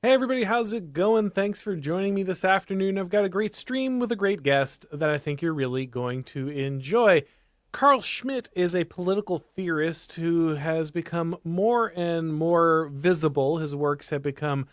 Hey everybody, how's it going? Thanks for joining me this afternoon. I've got a great stream with a great guest that I think you're really going to enjoy. Carl Schmitt is a political theorist who has become more and more visible. His works have become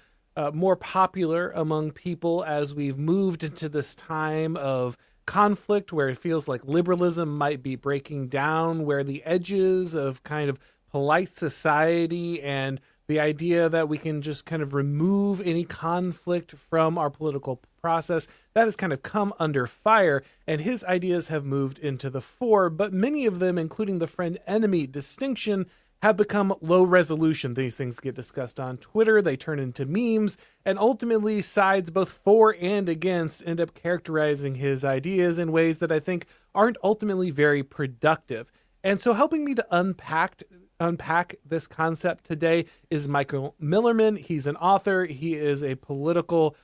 more popular among people as we've moved into this time of conflict where it feels like liberalism might be breaking down, where the edges of kind of polite society and the idea that we can just kind of remove any conflict from our political process, that has kind of come under fire, and his ideas have moved into the fore, but many of them, including the friend enemy distinction, have become low resolution. These things get discussed on Twitter, they turn into memes, and ultimately sides both for and against end up characterizing his ideas in ways that I think aren't ultimately very productive. And so helping me to unpack this concept today is Michael Millerman. He's an author, he is a political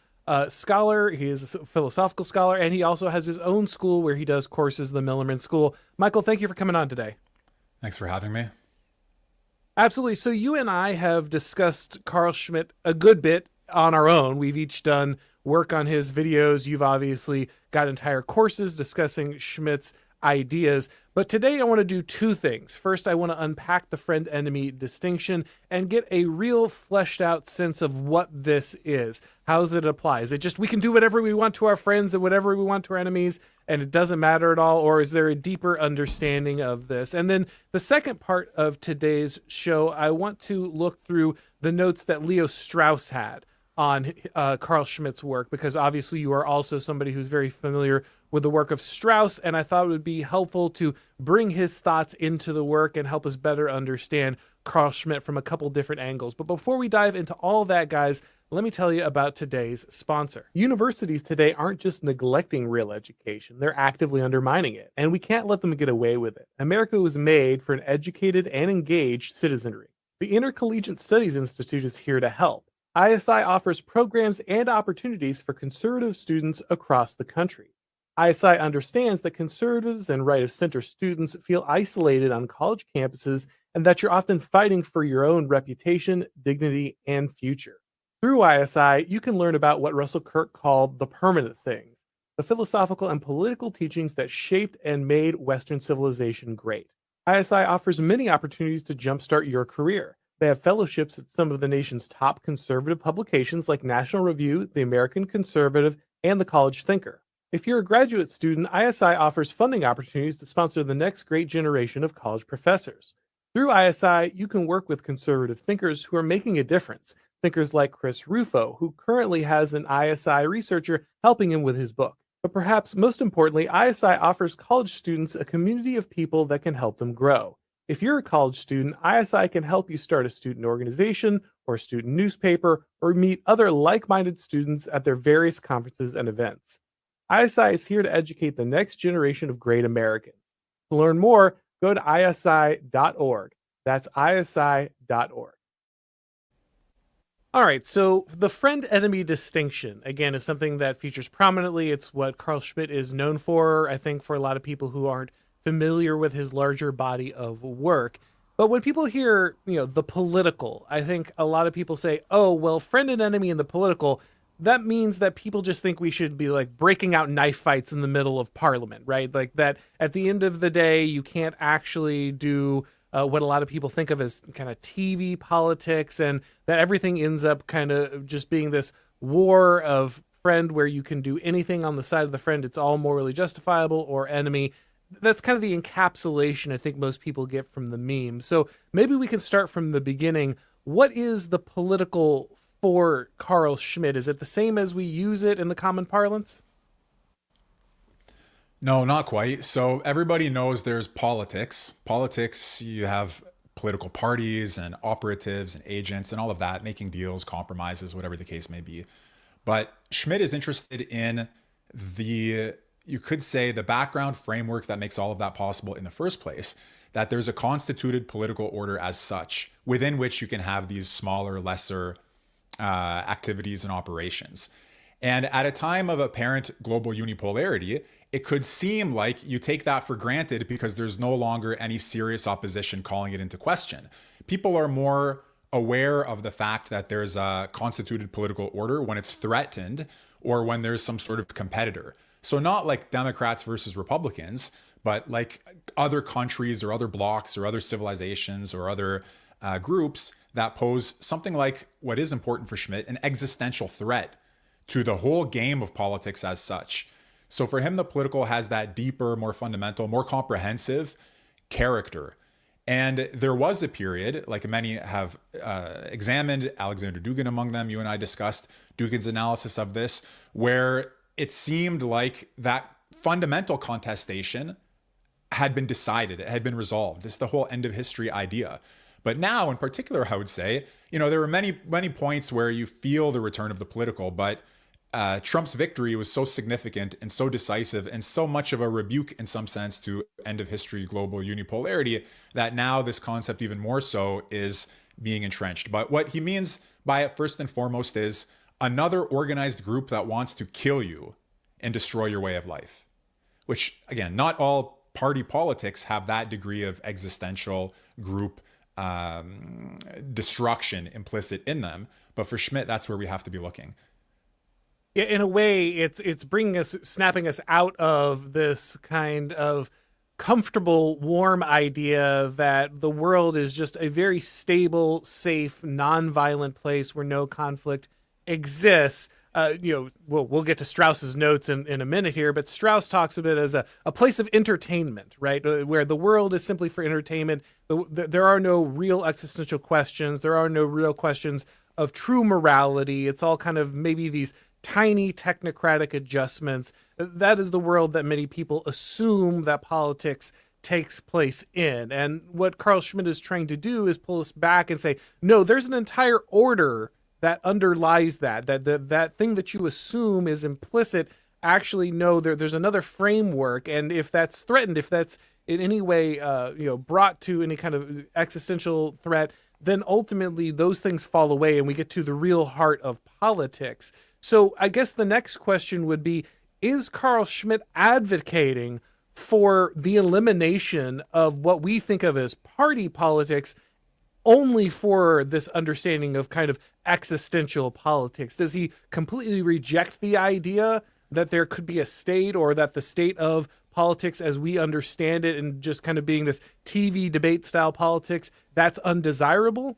scholar, he is a philosophical scholar, and he also has his own school where he does courses, the Millerman School. Michael, thank you for coming on today. Thanks for having me. Absolutely. So you and I have discussed Carl Schmitt a good bit on our own. We've each done work on his videos. You've obviously got entire courses discussing Schmitt's ideas. But today I want to do two things. First, I want to unpack the friend enemy distinction and get a real fleshed out sense of what this is. How does it apply? Is it just we can do whatever we want to our friends and whatever we want to our enemies and it doesn't matter at all? Or is there a deeper understanding of this? And then the second part of today's show, I want to look through the notes that Leo Strauss had on Carl Schmitt's work, because obviously you are also somebody who's very familiar with the work of Strauss, and I thought it would be helpful to bring his thoughts into the work and help us better understand Carl Schmitt from a couple different angles. But before we dive into all that, guys, let me tell you about today's sponsor. Universities today aren't just neglecting real education, they're actively undermining it, and we can't let them get away with it. America was made for an educated and engaged citizenry. The Intercollegiate Studies Institute is here to help. ISI offers programs and opportunities for conservative students across the country. ISI understands that conservatives and right of center students feel isolated on college campuses and that you're often fighting for your own reputation, dignity, and future. Through ISI, you can learn about what Russell Kirk called the permanent things, the philosophical and political teachings that shaped and made Western civilization great. ISI offers many opportunities to jumpstart your career. They have fellowships at some of the nation's top conservative publications like National Review, The American Conservative, and The College Thinker. If you're a graduate student, ISI offers funding opportunities to sponsor the next great generation of college professors. Through ISI, you can work with conservative thinkers who are making a difference. Thinkers like Chris Rufo, who currently has an ISI researcher helping him with his book. But perhaps most importantly, ISI offers college students a community of people that can help them grow. If you're a college student, ISI can help you start a student organization or a student newspaper or meet other like-minded students at their various conferences and events. ISI is here to educate the next generation of great Americans. To learn more, go to isi.org. That's isi.org. All right, so the friend enemy distinction, again, is something that features prominently. It's what Carl Schmitt is known for, I think, for a lot of people who aren't familiar with his larger body of work. But when people hear, the political, I think a lot of people say, oh, well, friend and enemy in the political, that means that people just think we should be like breaking out knife fights in the middle of parliament, right? Like that at the end of the day, you can't actually do what a lot of people think of as kind of TV politics, and that everything ends up kind of just being this war of friend where you can do anything on the side of the friend. It's all morally justifiable, or enemy. That's kind of the encapsulation I think most people get from the meme. So maybe we can start from the beginning. What is the political for Carl Schmitt? Is it the same as we use it in the common parlance? No, not quite. So everybody knows there's politics. Politics, you have political parties and operatives and agents and all of that, making deals, compromises, whatever the case may be. But Schmitt is interested in you could say, the background framework that makes all of that possible in the first place, that there's a constituted political order as such, within which you can have these smaller, lesser activities and operations. And at a time of apparent global unipolarity, it could seem like you take that for granted because there's no longer any serious opposition calling it into question. People are more aware of the fact that there's a constituted political order when it's threatened or when there's some sort of competitor. So not like Democrats versus Republicans, but like other countries or other blocs or other civilizations or other groups that pose something like what is important for Schmitt, an existential threat to the whole game of politics as such. So for him, the political has that deeper, more fundamental, more comprehensive character. And there was a period, like many have examined, Alexander Dugin among them, you and I discussed Dugin's analysis of this, where it seemed like that fundamental contestation had been decided, it had been resolved. This is the whole end of history idea. But now, in particular, I would say, there were many points where you feel the return of the political, but Trump's victory was so significant and so decisive and so much of a rebuke in some sense to end of history global unipolarity that now this concept even more so is being entrenched. But what he means by it first and foremost is another organized group that wants to kill you and destroy your way of life, which again, not all party politics have that degree of existential group destruction implicit in them. But for Schmitt, that's where we have to be looking. Yeah, in a way, it's bringing us, snapping us out of this kind of comfortable, warm idea that the world is just a very stable, safe, non-violent place where no conflict exists. We'll get to Strauss's notes in a minute here, but Strauss talks of it as a place of entertainment, right? Where the world is simply for entertainment. There are no real existential questions. There are no real questions of true morality. It's all kind of maybe these tiny technocratic adjustments. That is the world that many people assume that politics takes place in. And what Carl Schmitt is trying to do is pull us back and say, no, there's an entire order that underlies that thing that you assume is implicit. Actually, no, there's another framework. And if that's threatened, if that's in any way, brought to any kind of existential threat, then ultimately those things fall away and we get to the real heart of politics. So I guess the next question would be, is Carl Schmitt advocating for the elimination of what we think of as party politics only for this understanding of kind of existential politics? Does he completely reject the idea that there could be a state, or that the state of politics as we understand it and just kind of being this TV debate style politics, that's undesirable?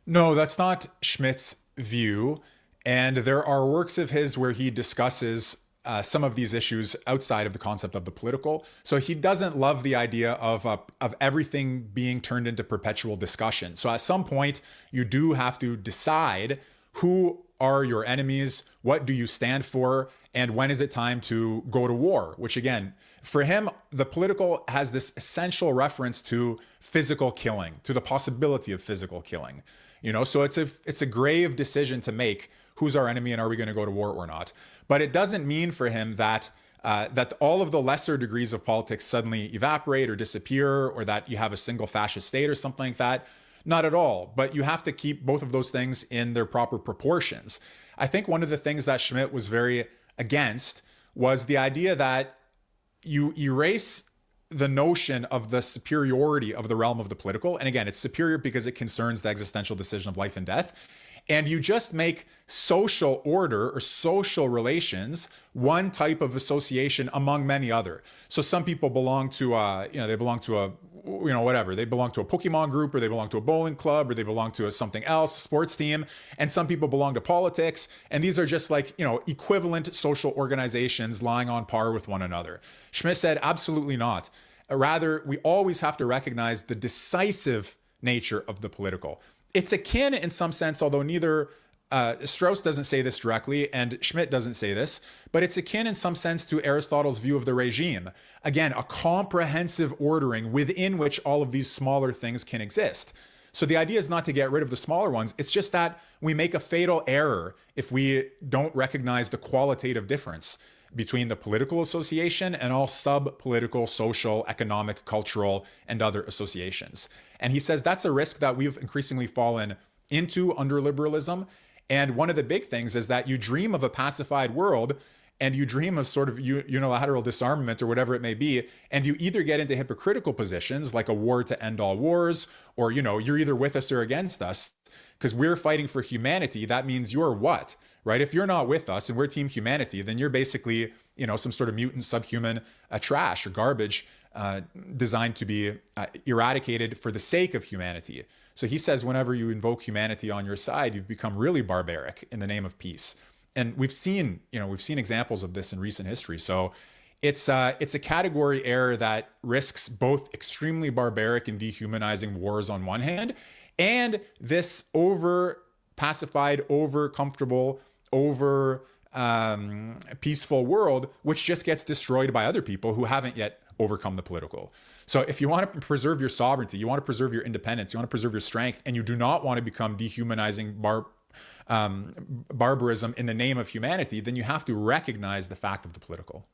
No, that's not Schmitt's view. And there are works of his where he discusses some of these issues outside of the concept of the political. So he doesn't love the idea of everything being turned into perpetual discussion. So at some point, you do have to decide who are your enemies, what do you stand for, and when is it time to go to war? Which again, for him, the political has this essential reference to physical killing, to the possibility of physical killing. So it's a grave decision to make. Who's our enemy and are we going to go to war or not? But it doesn't mean for him that all of the lesser degrees of politics suddenly evaporate or disappear, or that you have a single fascist state or something like that. Not at all. But you have to keep both of those things in their proper proportions. I think one of the things that Schmitt was very against was the idea that you erase the notion of the superiority of the realm of the political. And again, it's superior because it concerns the existential decision of life and death. And you just make social order or social relations one type of association among many other. So some people belong to they belong to a they belong to a Pokemon group, or they belong to a bowling club, or they belong to something else, sports team. And some people belong to politics. And these are just like, equivalent social organizations lying on par with one another. Schmitt said, absolutely not. Rather, we always have to recognize the decisive nature of the political. It's akin in some sense, although neither Strauss doesn't say this directly and Schmitt doesn't say this, but it's akin in some sense to Aristotle's view of the regime. Again, a comprehensive ordering within which all of these smaller things can exist. So the idea is not to get rid of the smaller ones. It's just that we make a fatal error if we don't recognize the qualitative difference between the political association and all sub-political, social, economic, cultural, and other associations. And he says that's a risk that we've increasingly fallen into under liberalism. And one of the big things is that you dream of a pacified world, and you dream of sort of unilateral disarmament or whatever it may be, and you either get into hypocritical positions like a war to end all wars, or you're either with us or against us, because we're fighting for humanity. That means you're what, right? If you're not with us and we're team humanity, then you're basically some sort of mutant, subhuman trash or garbage designed to be eradicated for the sake of humanity. So he says whenever you invoke humanity on your side, you've become really barbaric in the name of peace. And we've seen examples of this in recent history. So it's a category error that risks both extremely barbaric and dehumanizing wars on one hand, and this over pacified, over comfortable, over peaceful world, which just gets destroyed by other people who haven't yet overcome the political. So if you want to preserve your sovereignty, you want to preserve your independence, you want to preserve your strength, and you do not want to become dehumanizing barbarism in the name of humanity, then you have to recognize the fact of the political.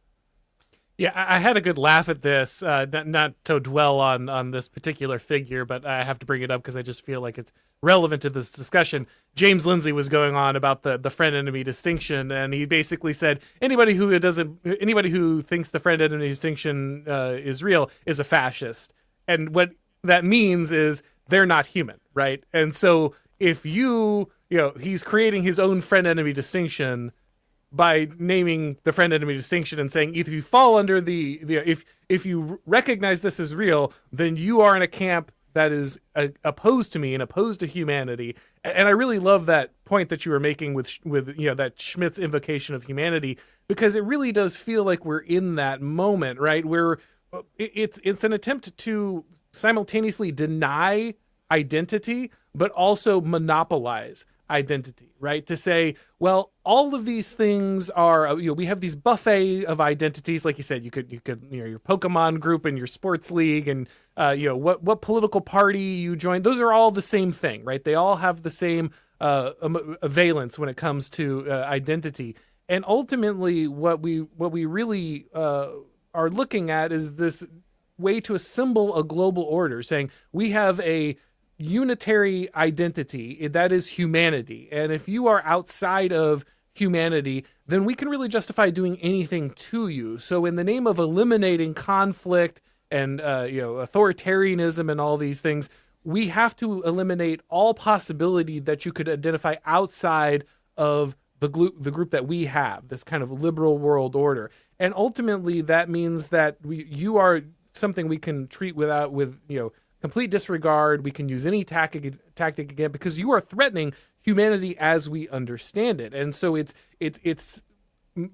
Yeah, I had a good laugh at this, not to dwell on this particular figure, but I have to bring it up because I just feel like it's relevant to this discussion. James Lindsay was going on about the friend-enemy distinction, and he basically said anybody who thinks the friend-enemy distinction is real is a fascist. And what that means is they're not human, right? And so if he's creating his own friend-enemy distinction by naming the friend-enemy distinction and saying if you fall under if you recognize this as real, then you are in a camp that is opposed to me and opposed to humanity. And I really love that point that you were making with that Schmitt's invocation of humanity, because it really does feel like we're in that moment, right? Where it's an attempt to simultaneously deny identity, but also monopolize identity, right? To say, well, all of these things are, we have these buffet of identities. Like you said, you could, your Pokemon group and your sports league and, what political party you join. Those are all the same thing, right? They all have the same valence when it comes to identity. And ultimately what we really are looking at is this way to assemble a global order, saying we have a unitary identity that is humanity, and if you are outside of humanity, then we can really justify doing anything to you. So in the name of eliminating conflict and authoritarianism and all these things, we have to eliminate all possibility that you could identify outside of the group that we have, this kind of liberal world order. And ultimately that means that you are something we can treat with complete disregard. We can use any tactic again, because you are threatening humanity as we understand it. And so it's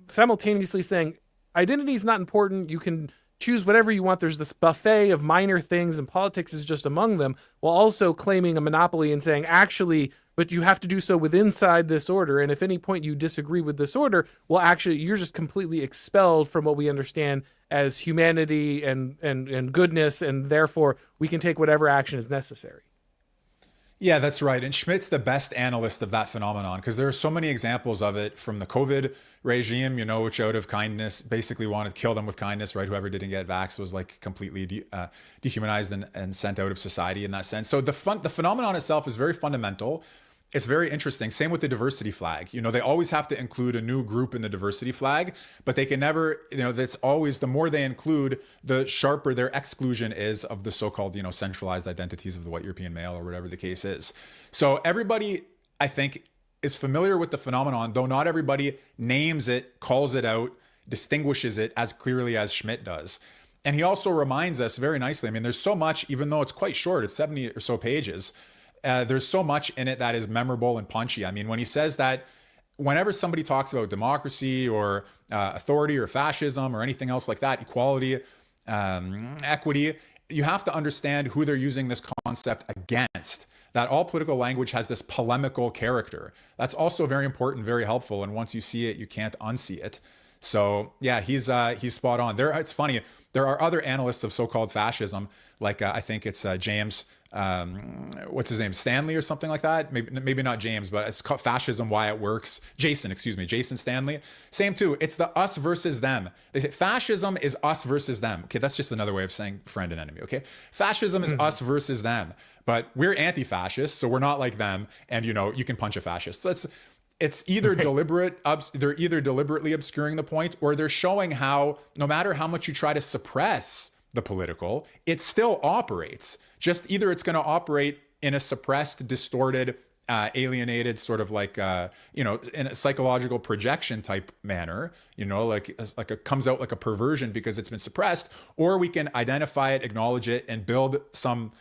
simultaneously saying identity is not important. You can choose whatever you want. There's this buffet of minor things, and politics is just among them, while also claiming a monopoly and saying, actually, but you have to do so within inside this order. And if any point you disagree with this order, well, actually, you're just completely expelled from what we understand as humanity and goodness, and therefore we can take whatever action is necessary. Yeah, that's right. And Schmitt's the best analyst of that phenomenon, because there are so many examples of it from the COVID regime, which out of kindness basically wanted to kill them with kindness, right? Whoever didn't get vaxxed was like completely dehumanized and sent out of society in that sense. So the phenomenon itself is very fundamental. It's very interesting. Same with the diversity flag. They always have to include a new group in the diversity flag, but they can never, that's always, the more they include, the sharper their exclusion is of the so-called, centralized identities of the white European male or whatever the case is. So everybody, I think, is familiar with the phenomenon, though not everybody names it, calls it out, distinguishes it as clearly as Schmitt does. And he also reminds us very nicely, there's so much, even though it's quite short, it's 70 or so pages, there's so much in it that is memorable and punchy. When he says that whenever somebody talks about democracy or authority or fascism or anything else like that, equality, equity, you have to understand who they're using this concept against. That all political language has this polemical character. That's also very important, very helpful. And once you see it, you can't unsee it. So yeah, he's spot on. It's funny. There are other analysts of so-called fascism, like I think it's James, what's his name, Stanley or something like that. Maybe not James, but it's called Fascism, Why It Works. Jason Stanley. Same too. It's the us versus them. They say fascism is us versus them. Okay, that's just another way of saying friend and enemy. Okay, fascism is us versus them, but we're anti-fascists, so we're not like them. And you can punch a fascist. So it's either they're either deliberately obscuring the point, or they're showing how no matter how much you try to suppress the political, it still operates. Just either it's going to operate in a suppressed, distorted, alienated sort of like in a psychological projection type manner, like it comes out like a perversion because it's been suppressed, or we can identify it, acknowledge it, and build some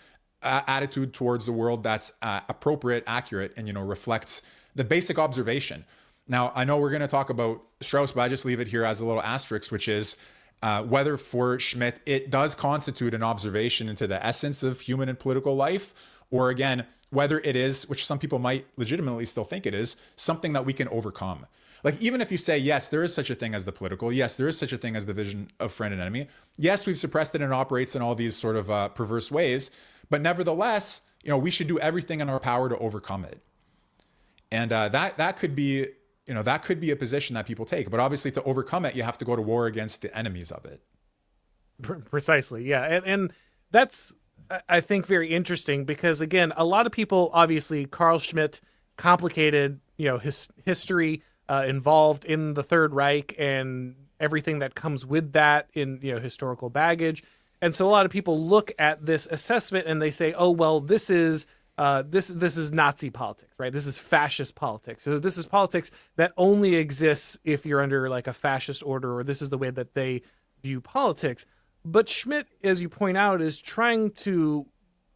attitude towards the world that's appropriate, accurate, and reflects the basic observation. Now, I know we're going to talk about Strauss, but I just leave it here as a little asterisk, which is whether for Schmitt it does constitute an observation into the essence of human and political life, or again, whether it is, which some people might legitimately still think it is, something that we can overcome. Like, even if you say, yes, there is such a thing as the political, yes, there is such a thing as the vision of friend and enemy, yes, we've suppressed it and it operates in all these sort of perverse ways, but nevertheless, we should do everything in our power to overcome it. And that could be, that could be a position that people take. But obviously, to overcome it, you have to go to war against the enemies of it. Precisely, yeah. And that's, I think, very interesting because, again, a lot of people, obviously, Carl Schmitt, complicated, history involved in the Third Reich and everything that comes with that in, historical baggage. And so a lot of people look at this assessment and they say, oh, well, this is Nazi politics, right? This is fascist politics. So this is politics that only exists if you're under like a fascist order, or this is the way that they view politics. But Schmitt, as you point out, is trying to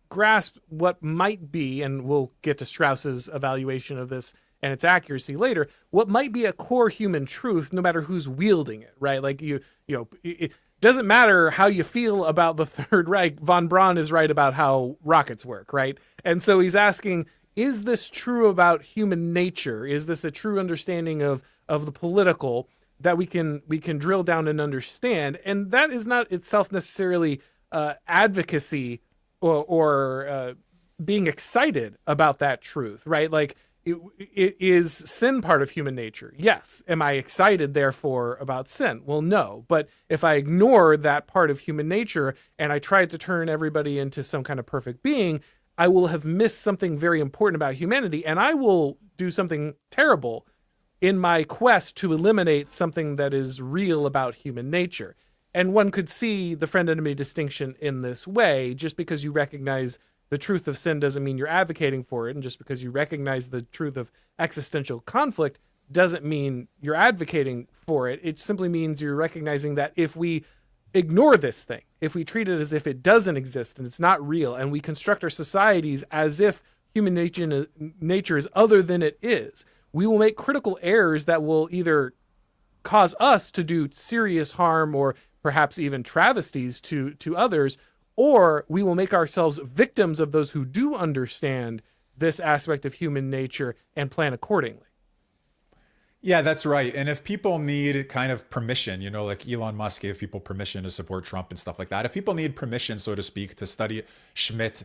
grasp what might be, and we'll get to Strauss's evaluation of this and its accuracy later, what might be a core human truth, no matter who's wielding it, right? Like it doesn't matter how you feel about the Third Reich. Von Braun is right about how rockets work, right? And so he's asking, is this true about human nature? Is this a true understanding of the political that we can drill down and understand? And that is not itself necessarily advocacy or being excited about that truth, right? Like, it is sin part of human nature? Yes. Am I excited, therefore, about sin? Well, no. But if I ignore that part of human nature and I try to turn everybody into some kind of perfect being, I will have missed something very important about humanity, and I will do something terrible in my quest to eliminate something that is real about human nature. And one could see the friend-enemy distinction in this way. Just because you recognize the truth of sin doesn't mean you're advocating for it. And just because you recognize the truth of existential conflict doesn't mean you're advocating for it. It simply means you're recognizing that if we ignore this thing, if we treat it as if it doesn't exist and it's not real, and we construct our societies as if human nature is other than it is, we will make critical errors that will either cause us to do serious harm or perhaps even travesties to others, or we will make ourselves victims of those who do understand this aspect of human nature and plan accordingly. Yeah, that's right. And if people need kind of permission, like Elon Musk gave people permission to support Trump and stuff like that. If people need permission, so to speak, to study Schmitt,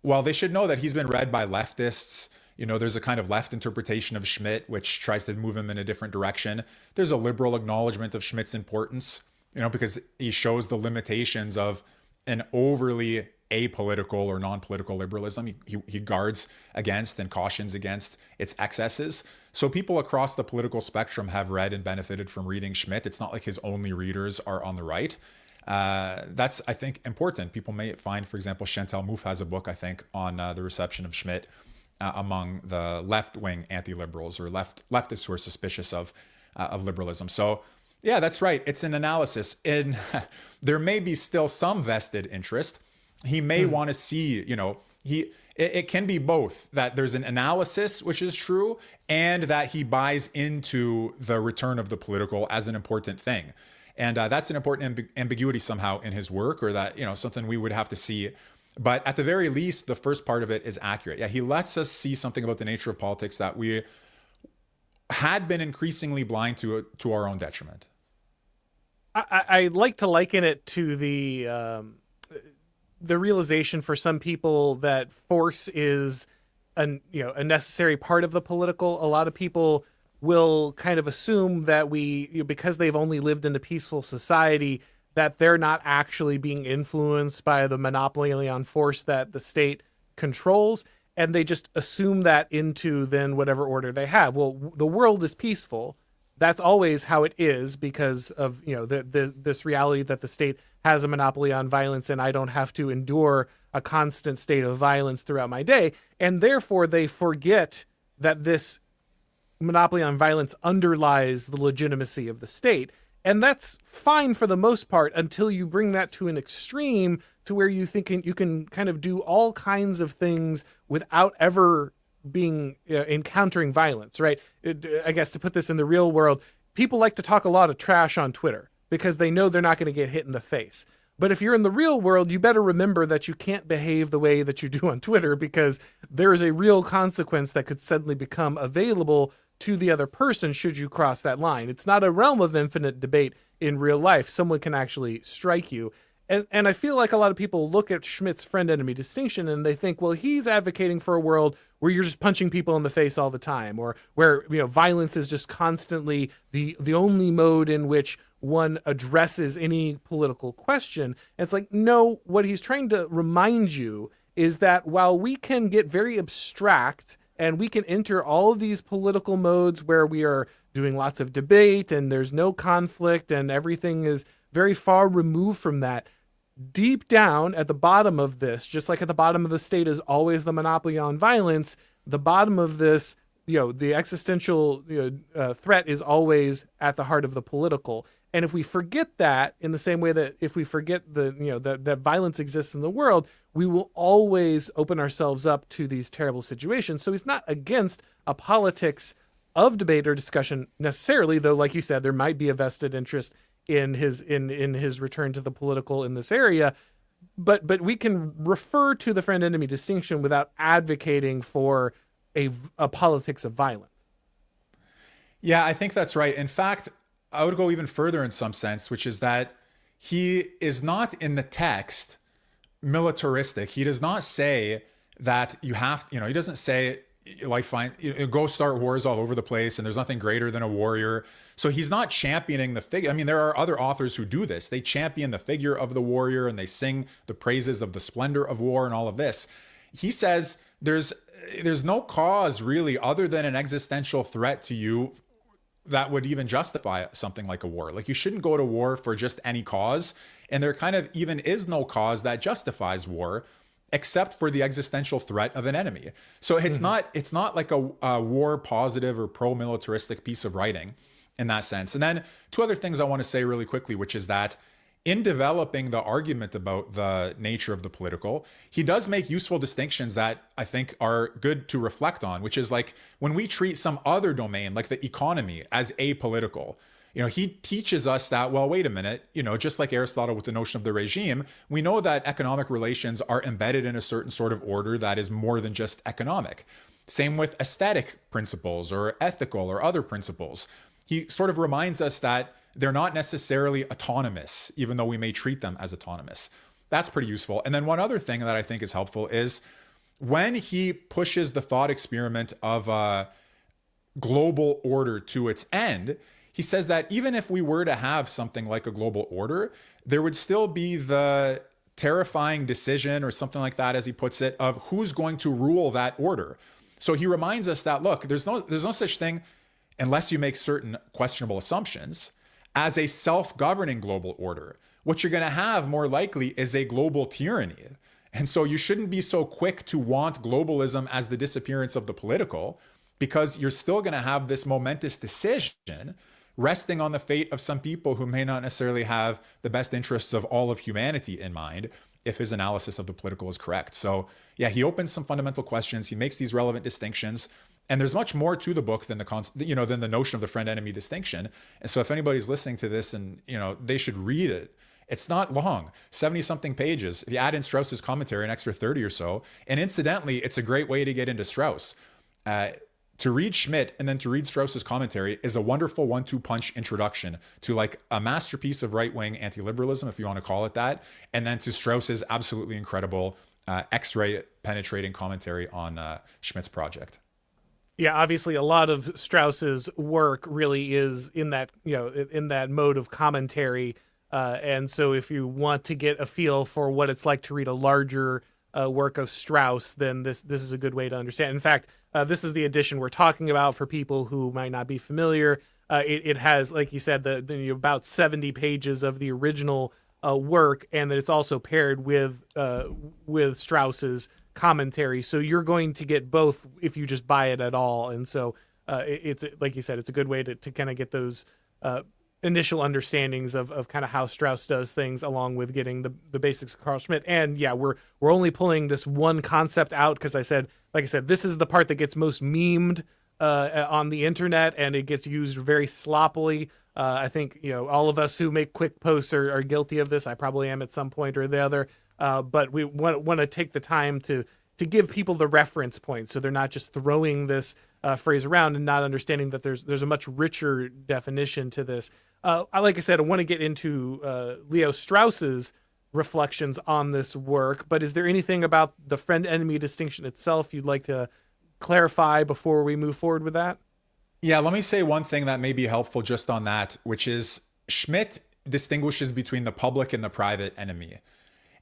well, they should know that he's been read by leftists. There's a kind of left interpretation of Schmitt, which tries to move him in a different direction. There's a liberal acknowledgement of Schmitt's importance, because he shows the limitations of an overly apolitical or non-political liberalism. He guards against and cautions against its excesses. So people across the political spectrum have read and benefited from reading Schmitt. It's not like his only readers are on the right. That's, I think, important. People may find, for example, Chantal Mouffe has a book, I think, on the reception of Schmitt among the left-wing anti-liberals or leftists who are suspicious of liberalism. So yeah, that's right. It's an analysis. And there may be still some vested interest. He may want to see, it can be both, that there's an analysis, which is true, and that he buys into the return of the political as an important thing. And that's an important ambiguity somehow in his work, or that, something we would have to see. But at the very least, the first part of it is accurate. Yeah, he lets us see something about the nature of politics that we had been increasingly blind to our own detriment. I like to liken it to the realization for some people that force is a necessary part of the political. A lot of people will kind of assume that because they've only lived in a peaceful society, that they're not actually being influenced by the monopoly on force that the state controls. and they just assume that into then whatever order they have. Well, the world is peaceful. That's always how it is because of, this reality that the state has a monopoly on violence and I don't have to endure a constant state of violence throughout my day. And therefore they forget that this monopoly on violence underlies the legitimacy of the state. And that's fine for the most part until you bring that to an extreme to where you think you can kind of do all kinds of things without ever being encountering violence, right? I guess to put this in the real world, people like to talk a lot of trash on Twitter because they know they're not going to get hit in the face. But if you're in the real world, you better remember that you can't behave the way that you do on Twitter because there is a real consequence that could suddenly become available to the other person should you cross that line. It's not a realm of infinite debate in real life. Someone can actually strike you. And I feel like a lot of people look at Schmitt's friend-enemy distinction and they think, well, he's advocating for a world where you're just punching people in the face all the time, or where violence is just constantly the only mode in which one addresses any political question. And it's like, no, what he's trying to remind you is that while we can get very abstract and we can enter all of these political modes where we are doing lots of debate and there's no conflict and everything is very far removed from that, deep down at the bottom of this, just like at the bottom of the state is always the monopoly on violence, the bottom of this, the existential threat is always at the heart of the political. And if we forget that, in the same way that if we forget that violence exists in the world, we will always open ourselves up to these terrible situations. So he's not against a politics of debate or discussion necessarily, though, like you said, there might be a vested interest in his return to the political in this area, but we can refer to the friend enemy distinction without advocating for a politics of violence. Yeah, I think that's right. In fact, I would go even further in some sense, which is that he is not in the text militaristic. He does not say that you have, he doesn't say like go start wars all over the place and there's nothing greater than a warrior. So he's not championing the figure. I mean, there are other authors who do this. They champion the figure of the warrior and they sing the praises of the splendor of war and all of this. He says there's no cause really other than an existential threat to you that would even justify something like a war. Like, you shouldn't go to war for just any cause. And there kind of even is no cause that justifies war except for the existential threat of an enemy. So it's not like a war positive or pro-militaristic piece of writing in that sense. And then two other things I want to say really quickly, which is that in developing the argument about the nature of the political, he does make useful distinctions that I think are good to reflect on, which is like when we treat some other domain, like the economy, as apolitical, he teaches us that, well, wait a minute, just like Aristotle with the notion of the regime, we know that economic relations are embedded in a certain sort of order that is more than just economic. Same with aesthetic principles or ethical or other principles. He sort of reminds us that they're not necessarily autonomous, even though we may treat them as autonomous. That's pretty useful. And then one other thing that I think is helpful is when he pushes the thought experiment of a global order to its end, he says that even if we were to have something like a global order, there would still be the terrifying decision or something like that, as he puts it, of who's going to rule that order. So he reminds us that, look, there's no such thing, unless you make certain questionable assumptions, as a self-governing global order. What you're going to have more likely is a global tyranny. And so you shouldn't be so quick to want globalism as the disappearance of the political, because you're still going to have this momentous decision resting on the fate of some people who may not necessarily have the best interests of all of humanity in mind, if his analysis of the political is correct. So yeah, he opens some fundamental questions. He makes these relevant distinctions. And there's much more to the book than the notion of the friend-enemy distinction. And so if anybody's listening to this and, they should read it. It's not long, 70-something pages. If you add in Strauss's commentary, an extra 30 or so. And incidentally, it's a great way to get into Strauss. To read Schmitt and then to read Strauss's commentary is a wonderful 1-2 punch introduction to like a masterpiece of right-wing anti-liberalism, if you want to call it that. And then to Strauss's absolutely incredible X-ray penetrating commentary on Schmitt's project. Yeah, obviously a lot of Strauss's work really is in that, in that mode of commentary. And so if you want to get a feel for what it's like to read a larger work of Strauss, then this is a good way to understand. In fact, this is the edition we're talking about for people who might not be familiar. It has, like you said, about 70 pages of the original work, and that it's also paired with Strauss's commentary. So you're going to get both if you just buy it at all. And so it's, like you said, it's a good way to kind of get those initial understandings of kind of how Strauss does things, along with getting the basics of Carl Schmitt. And yeah, we're only pulling this one concept out because like I said, this is the part that gets most memed on the internet, and it gets used very sloppily. I think, all of us who make quick posts are guilty of this. I probably am at some point or the other. But we want to take the time to give people the reference point, so they're not just throwing this phrase around and not understanding that there's a much richer definition to this. Like I said, I want to get into Leo Strauss's reflections on this work, but is there anything about the friend-enemy distinction itself you'd like to clarify before we move forward with that? Yeah, let me say one thing that may be helpful just on that, which is Schmitt distinguishes between the public and the private enemy.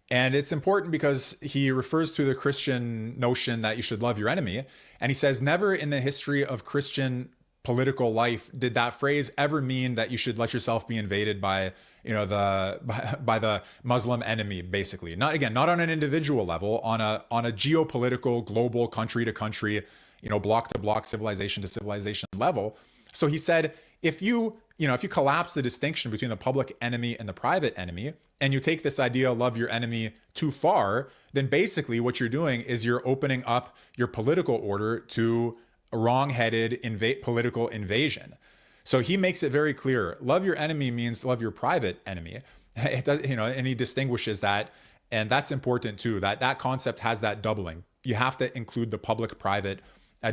And it's important because he refers to the Christian notion that you should love your enemy. And he says, never in the history of Christian political life did that phrase ever mean that you should let yourself be invaded by, by the Muslim enemy, basically. Not on an individual level, on a geopolitical, global, country to country, block to block, civilization to civilization level. So he said, if you collapse the distinction between the public enemy and the private enemy, and you take this idea, love your enemy, too far, then basically what you're doing is you're opening up your political order to a wrong-headed political invasion. So he makes it very clear. Love your enemy means love your private enemy. It does, and he distinguishes that. And that's important too, that concept has that doubling. You have to include the public-private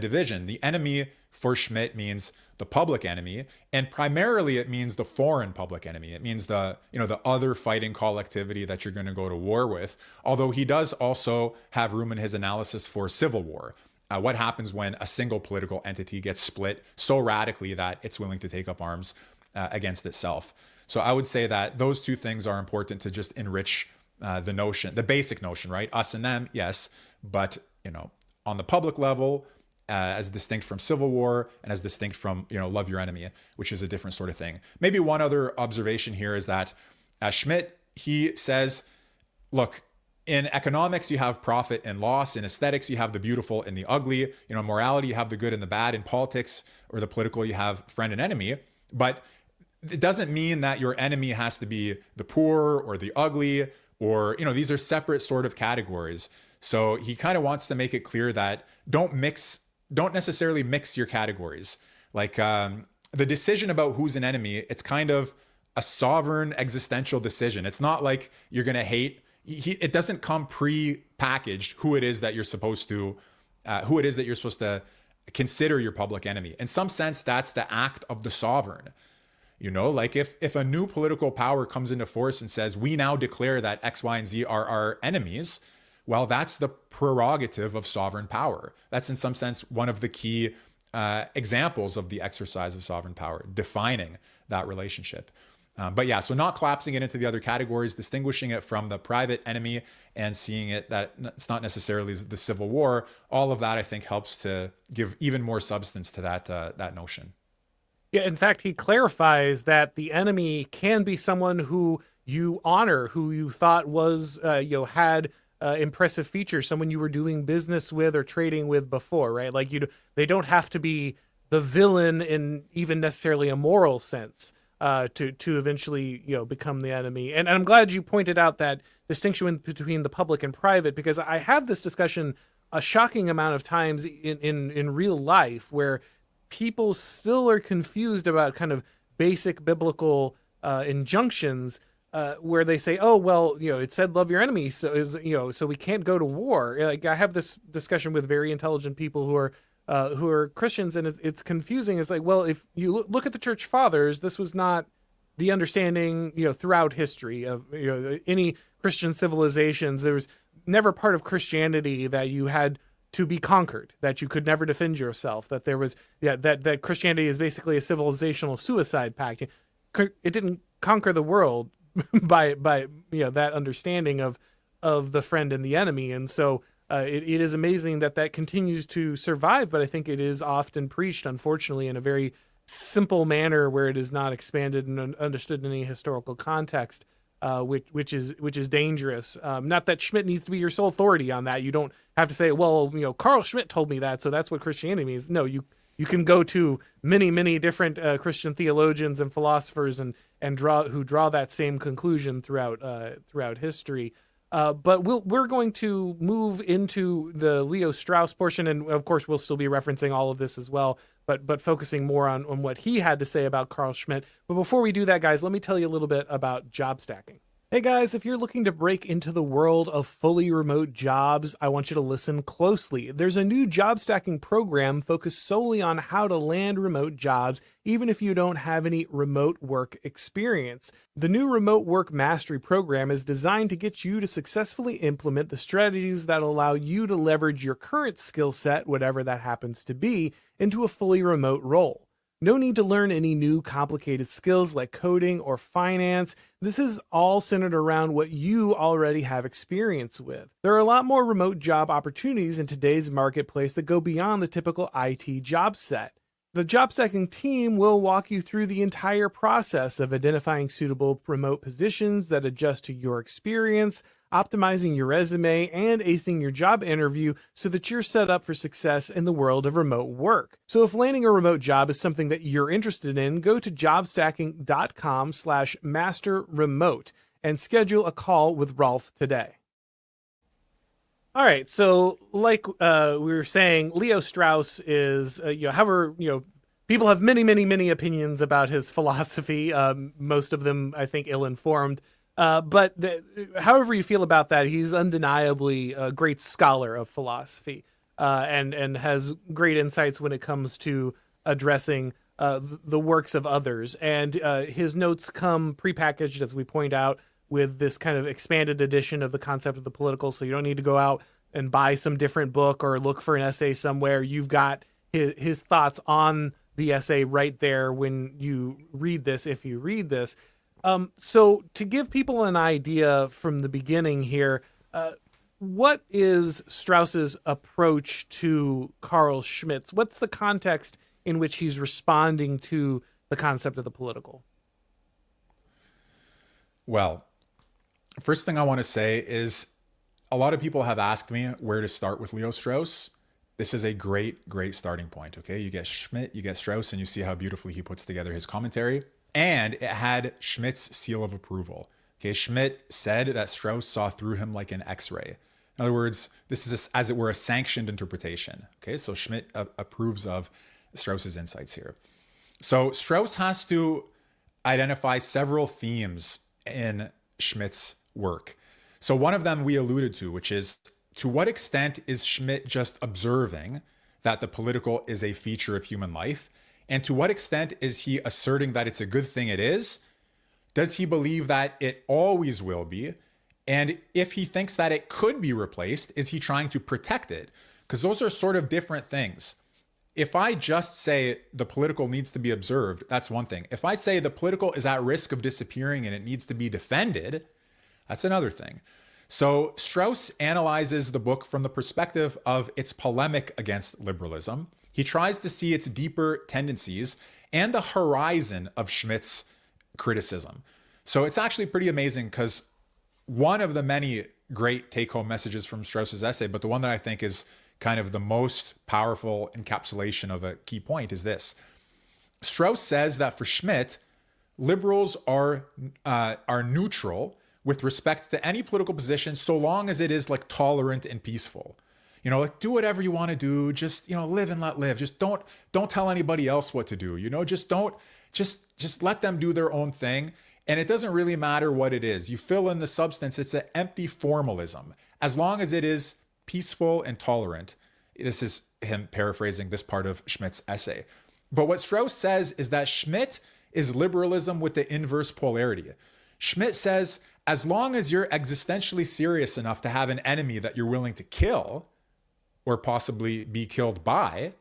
division. The enemy for Schmitt means the public enemy, and primarily it means the foreign public enemy. It means the other fighting collectivity that you're going to go to war with. Although he does also have room in his analysis for civil war. What happens when a single political entity gets split so radically that it's willing to take up arms against itself? So I would say that those two things are important to just enrich the basic notion, right? Us and them, yes, but on the public level, as distinct from civil war and as distinct from, love your enemy, which is a different sort of thing. Maybe one other observation here is that Schmitt, he says, look, in economics, you have profit and loss. In aesthetics, you have the beautiful and the ugly. Morality, you have the good and the bad. In politics or the political, you have friend and enemy. But it doesn't mean that your enemy has to be the poor or the ugly, or, these are separate sort of categories. So he kind of wants to make it clear that don't necessarily mix your categories. Like the decision about who's an enemy, it's kind of a sovereign existential decision. It's not like you're going to hate. It doesn't come pre-packaged who it is that you're supposed to consider your public enemy. In some sense, that's the act of the sovereign. Like if a new political power comes into force and says, we now declare that X, Y, and Z are our enemies, well, that's the prerogative of sovereign power. That's in some sense one of the key examples of the exercise of sovereign power, defining that relationship. But yeah, so not collapsing it into the other categories, distinguishing it from the private enemy and seeing it that it's not necessarily the civil war. All of that, I think, helps to give even more substance to that notion. Yeah, in fact, he clarifies that the enemy can be someone who you honor, who you thought was, had impressive features, someone you were doing business with or trading with before, right? Like they don't have to be the villain in even necessarily a moral sense. To eventually become the enemy. And I'm glad you pointed out that distinction between the public and private, because I have this discussion a shocking amount of times in real life where people still are confused about kind of basic biblical injunctions where they say, oh, well, it said love your enemy, so we can't go to war. Like I have this discussion with very intelligent people who are Christians, and it's confusing. It's like, well, if you look at the church fathers, this was not the understanding, throughout history of, any Christian civilizations. There was never part of Christianity that you had to be conquered, that you could never defend yourself, that there was, that Christianity is basically a civilizational suicide pact. It didn't conquer the world by that understanding of of the friend and the enemy. And so it is amazing that that continues to survive, but I think it is often preached, unfortunately, in a very simple manner where it is not expanded and understood in any historical context, which is dangerous. Not that Schmitt needs to be your sole authority on that. You don't have to say, well, Carl Schmitt told me that, so that's what Christianity means. No, you can go to many different Christian theologians and philosophers and draw that same conclusion throughout history. But we're going to move into the Leo Strauss portion, and of course we'll still be referencing all of this as well, but focusing more on what he had to say about Carl Schmitt. But before we do that, guys, let me tell you a little bit about job stacking. Hey guys, if you're looking to break into the world of fully remote jobs, I want you to listen closely. There's a new job stacking program focused solely on how to land remote jobs, even if you don't have any remote work experience. The new Remote Work Mastery program is designed to get you to successfully implement the strategies that allow you to leverage your current skill set, whatever that happens to be, into a fully remote role. No need to learn any new complicated skills like coding or finance. This is all centered around what you already have experience with. There are a lot more remote job opportunities in today's marketplace that go beyond the typical IT job set. The job stacking team will walk you through the entire process of identifying suitable remote positions that adjust to your experience, optimizing your resume, and acing your job interview so that you're set up for success in the world of remote work. So if landing a remote job is something that you're interested in, go to jobstacking.com/masterremote and schedule a call with Rolf today. All right, so like we were saying, Leo Strauss is, however, people have many opinions about his philosophy. Most of them, I think, ill-informed. But however you feel about that, he's undeniably a great scholar of philosophy, and has great insights when it comes to addressing the works of others. And his notes come prepackaged, as we point out, with this kind of expanded edition of the concept of the political. So you don't need to go out and buy some different book or look for an essay somewhere. You've got his thoughts on the essay right there when you read this, if you read this. So to give people an idea from the beginning here, what is Strauss's approach to Carl Schmitt? What's the context in which he's responding to the concept of the political? Well, first thing I want to say is a lot of people have asked me where to start with Leo Strauss. This is a great starting point. Okay. You get Schmitt, you get Strauss, and you see how beautifully he puts together his commentary. And it had Schmitt's seal of approval. Okay, Schmitt said that Strauss saw through him like an X-ray. In other words, this is, as it were, a sanctioned interpretation. Okay, so Schmitt approves of Strauss's insights here. So Strauss has to identify several themes in Schmitt's work. So one of them we alluded to, which is, to what extent is Schmitt just observing that the political is a feature of human life? And to what extent is he asserting that it's a good thing it is? Does he believe that it always will be? And if he thinks that it could be replaced, is he trying to protect it? Because those are sort of different things. If I just say the political needs to be observed, that's one thing. If I say the political is at risk of disappearing and it needs to be defended, that's another thing. So Strauss analyzes the book from the perspective of its polemic against liberalism. He tries to see its deeper tendencies and the horizon of Schmitt's criticism. So it's actually pretty amazing because one of the many great take-home messages from Strauss's essay, but the one that I think is kind of the most powerful encapsulation of a key point is this. Strauss says that for Schmitt, liberals are neutral with respect to any political position so long as it is like tolerant and peaceful. Like do whatever you want to do. Just, live and let live. Just don't tell anybody else what to do. Just let them do their own thing. And it doesn't really matter what it is. You fill in the substance. It's an empty formalism. As long as it is peaceful and tolerant. This is him paraphrasing this part of Schmitt's essay. But what Strauss says is that Schmitt is liberalism with the inverse polarity. Schmitt says, as long as you're existentially serious enough to have an enemy that you're willing to kill, or possibly be killed by,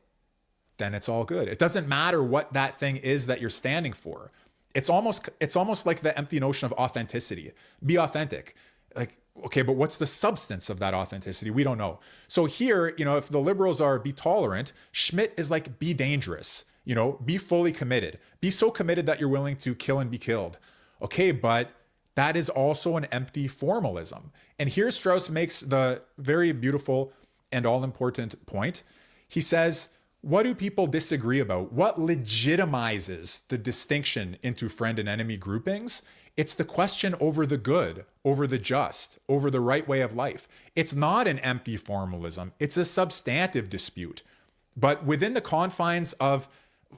then it's all good. It doesn't matter what that thing is that you're standing for. It's almost like the empty notion of authenticity. Be authentic. Like, Okay, but what's the substance of that authenticity? We don't know. So here, if the liberals are be tolerant, Schmitt is like be dangerous, be fully committed. Be so committed that you're willing to kill and be killed. Okay, but that is also an empty formalism. And here Strauss makes the very beautiful and all important point. He says, what do people disagree about? What legitimizes the distinction into friend and enemy groupings? It's the question over the good, over the just, over the right way of life. It's not an empty formalism. It's a substantive dispute. But within the confines of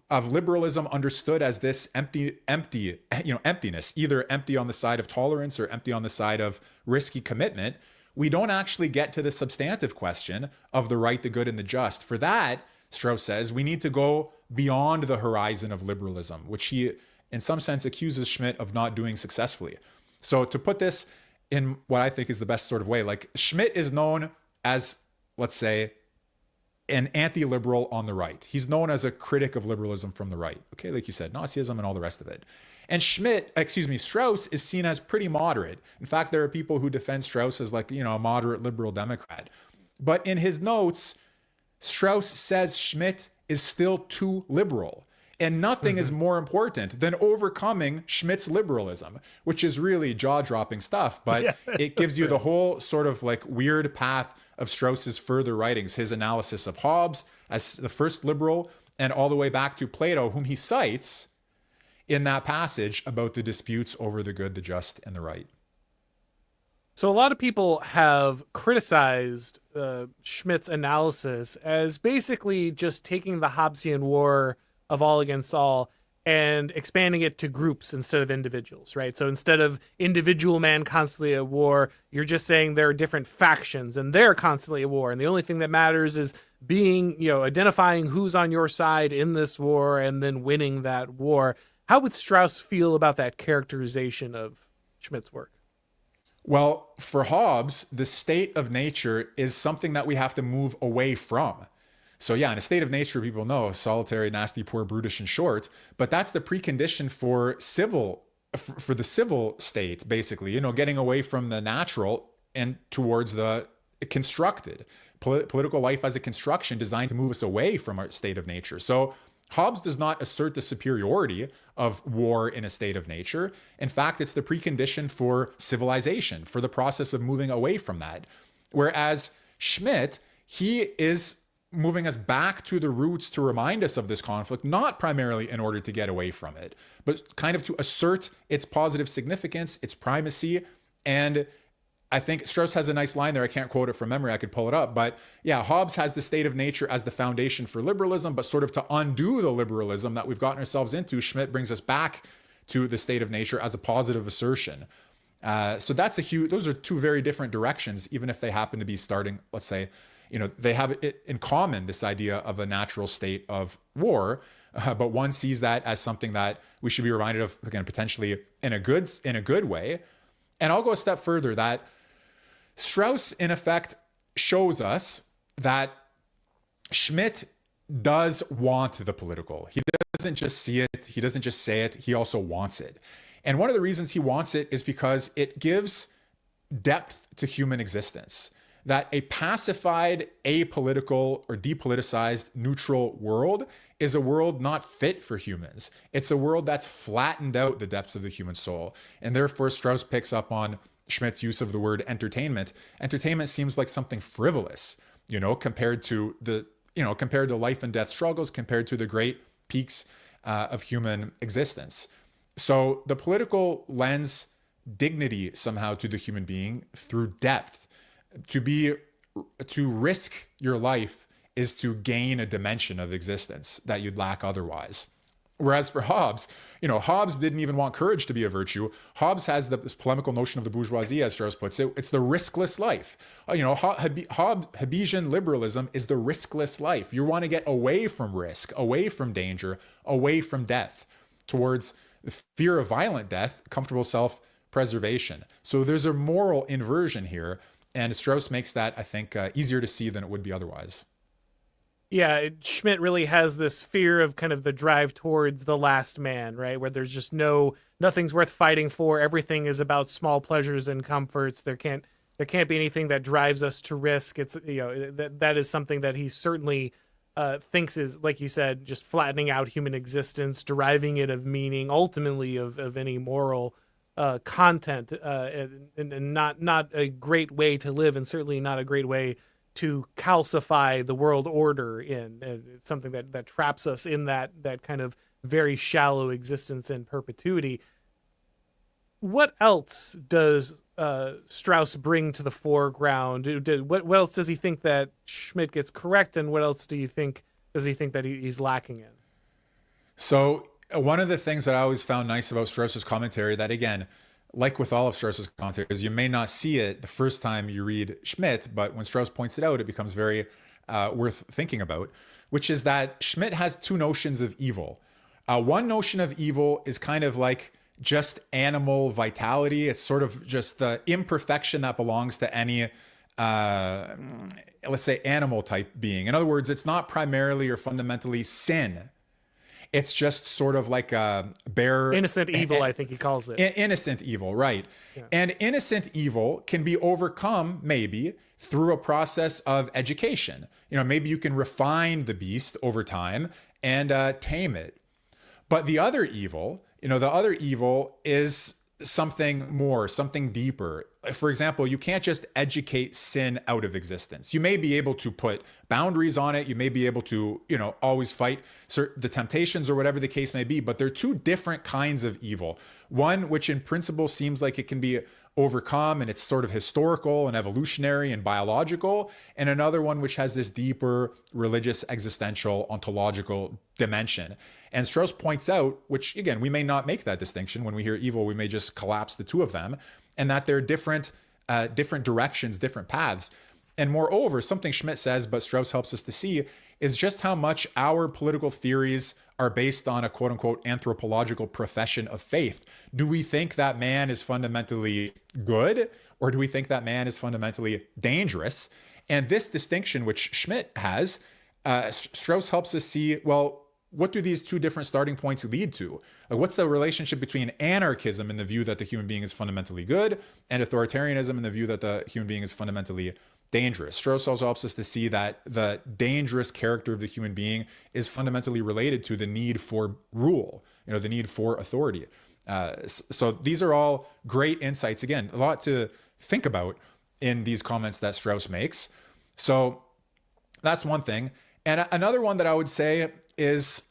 liberalism understood as this emptiness, either empty on the side of tolerance or empty on the side of risky commitment, we don't actually get to the substantive question of the right, the good, and the just. For that, Strauss says, we need to go beyond the horizon of liberalism, which he, in some sense, accuses Schmitt of not doing successfully. So to put this in what I think is the best sort of way, like Schmitt is known as, let's say, an anti-liberal on the right. He's known as a critic of liberalism from the right. Okay, like you said, Nazism and all the rest of it. And Strauss is seen as pretty moderate. In fact, there are people who defend Strauss as like, a moderate liberal Democrat. But in his notes, Strauss says Schmitt is still too liberal. And nothing is more important than overcoming Schmitt's liberalism, which is really jaw-dropping stuff. But it gives you the whole sort of like weird path of Strauss's further writings, his analysis of Hobbes as the first liberal, and all the way back to Plato, whom he cites in that passage about the disputes over the good, the just, and the right. So a lot of people have criticized Schmitt's analysis as basically just taking the Hobbesian war of all against all and expanding it to groups instead of individuals, right? So instead of individual man constantly at war, you're just saying there are different factions and they're constantly at war. And the only thing that matters is being, identifying who's on your side in this war and then winning that war. How would Strauss feel about that characterization of Schmitt's work? Well, for Hobbes, the state of nature is something that we have to move away from. So yeah, in a state of nature, people know solitary, nasty, poor, brutish, and short, but that's the precondition for the civil state, basically, getting away from the natural and towards the constructed. Political life as a construction designed to move us away from our state of nature. So Hobbes does not assert the superiority of war in a state of nature. In fact, it's the precondition for civilization, for the process of moving away from that. Whereas Schmitt, he is moving us back to the roots to remind us of this conflict, not primarily in order to get away from it, but kind of to assert its positive significance, its primacy. And I think Strauss has a nice line there. I can't quote it from memory. I could pull it up. But yeah, Hobbes has the state of nature as the foundation for liberalism, but sort of to undo the liberalism that we've gotten ourselves into, Schmitt brings us back to the state of nature as a positive assertion. So that's those are two very different directions, even if they happen to be starting, let's say, they have it in common, this idea of a natural state of war, but one sees that as something that we should be reminded of, again, potentially in a good way. And I'll go a step further, that Strauss, in effect, shows us that Schmitt does want the political. He doesn't just see it, he doesn't just say it, he also wants it. And one of the reasons he wants it is because it gives depth to human existence. That a pacified, apolitical, or depoliticized neutral world is a world not fit for humans. It's a world that's flattened out the depths of the human soul. And therefore, Strauss picks up on Schmitt's use of the word entertainment. Entertainment seems like something frivolous, compared to life and death struggles, compared to the great peaks of human existence. So the political lends dignity somehow to the human being through depth. To risk your life is to gain a dimension of existence that you'd lack otherwise. Whereas for Hobbes, Hobbes didn't even want courage to be a virtue. Hobbes has this polemical notion of the bourgeoisie, as Strauss puts it. It's the riskless life. Hobbesian liberalism is the riskless life. You want to get away from risk, away from danger, away from death, towards the fear of violent death, comfortable self-preservation. So there's a moral inversion here. And Strauss makes that, I think, easier to see than it would be otherwise. Yeah, Schmitt really has this fear of kind of the drive towards the last man, right? Where there's just nothing's worth fighting for. Everything is about small pleasures and comforts. There can't there can't be anything that drives us to risk. It's, that is something that he certainly thinks is, like you said, just flattening out human existence, deriving it of meaning, ultimately of any moral content, and not a great way to live, and certainly not a great way to calcify the world order in. It's something that traps us in that kind of very shallow existence in perpetuity. What else does Strauss bring to the foreground? What else does he think that Schmitt gets correct, and what else does he think that he's lacking in? So one of the things that I always found nice about Strauss's commentary, that again, like with all of Strauss's commentaries, you may not see it the first time you read Schmitt, but when Strauss points it out, it becomes very worth thinking about, which is that Schmitt has two notions of evil. One notion of evil is kind of like just animal vitality. It's sort of just the imperfection that belongs to any, let's say, animal type being. In other words, it's not primarily or fundamentally sin. It's just sort of like a bare... Innocent evil, I think he calls it. Innocent evil, right. Yeah. And innocent evil can be overcome, maybe, through a process of education. Maybe you can refine the beast over time and tame it. But the other evil, is something more, something deeper. For example, you can't just educate sin out of existence. You may be able to put boundaries on it. You may be able to, always fight the temptations or whatever the case may be, but they're two different kinds of evil. One, which in principle seems like it can be overcome and it's sort of historical and evolutionary and biological, and another one which has this deeper religious, existential, ontological dimension. And Strauss points out, which again, we may not make that distinction. When we hear evil, we may just collapse the two of them, and that they're different directions, different paths. And moreover, something Schmitt says, but Strauss helps us to see, is just how much our political theories are based on a quote unquote anthropological profession of faith. Do we think that man is fundamentally good, or do we think that man is fundamentally dangerous? And this distinction, which Schmitt has, Strauss helps us see, well, what do these two different starting points lead to? Like, what's the relationship between anarchism in the view that the human being is fundamentally good and authoritarianism in the view that the human being is fundamentally dangerous? Strauss also helps us to see that the dangerous character of the human being is fundamentally related to the need for rule, the need for authority. So these are all great insights. Again, a lot to think about in these comments that Strauss makes. So that's one thing. And another one that I would say is,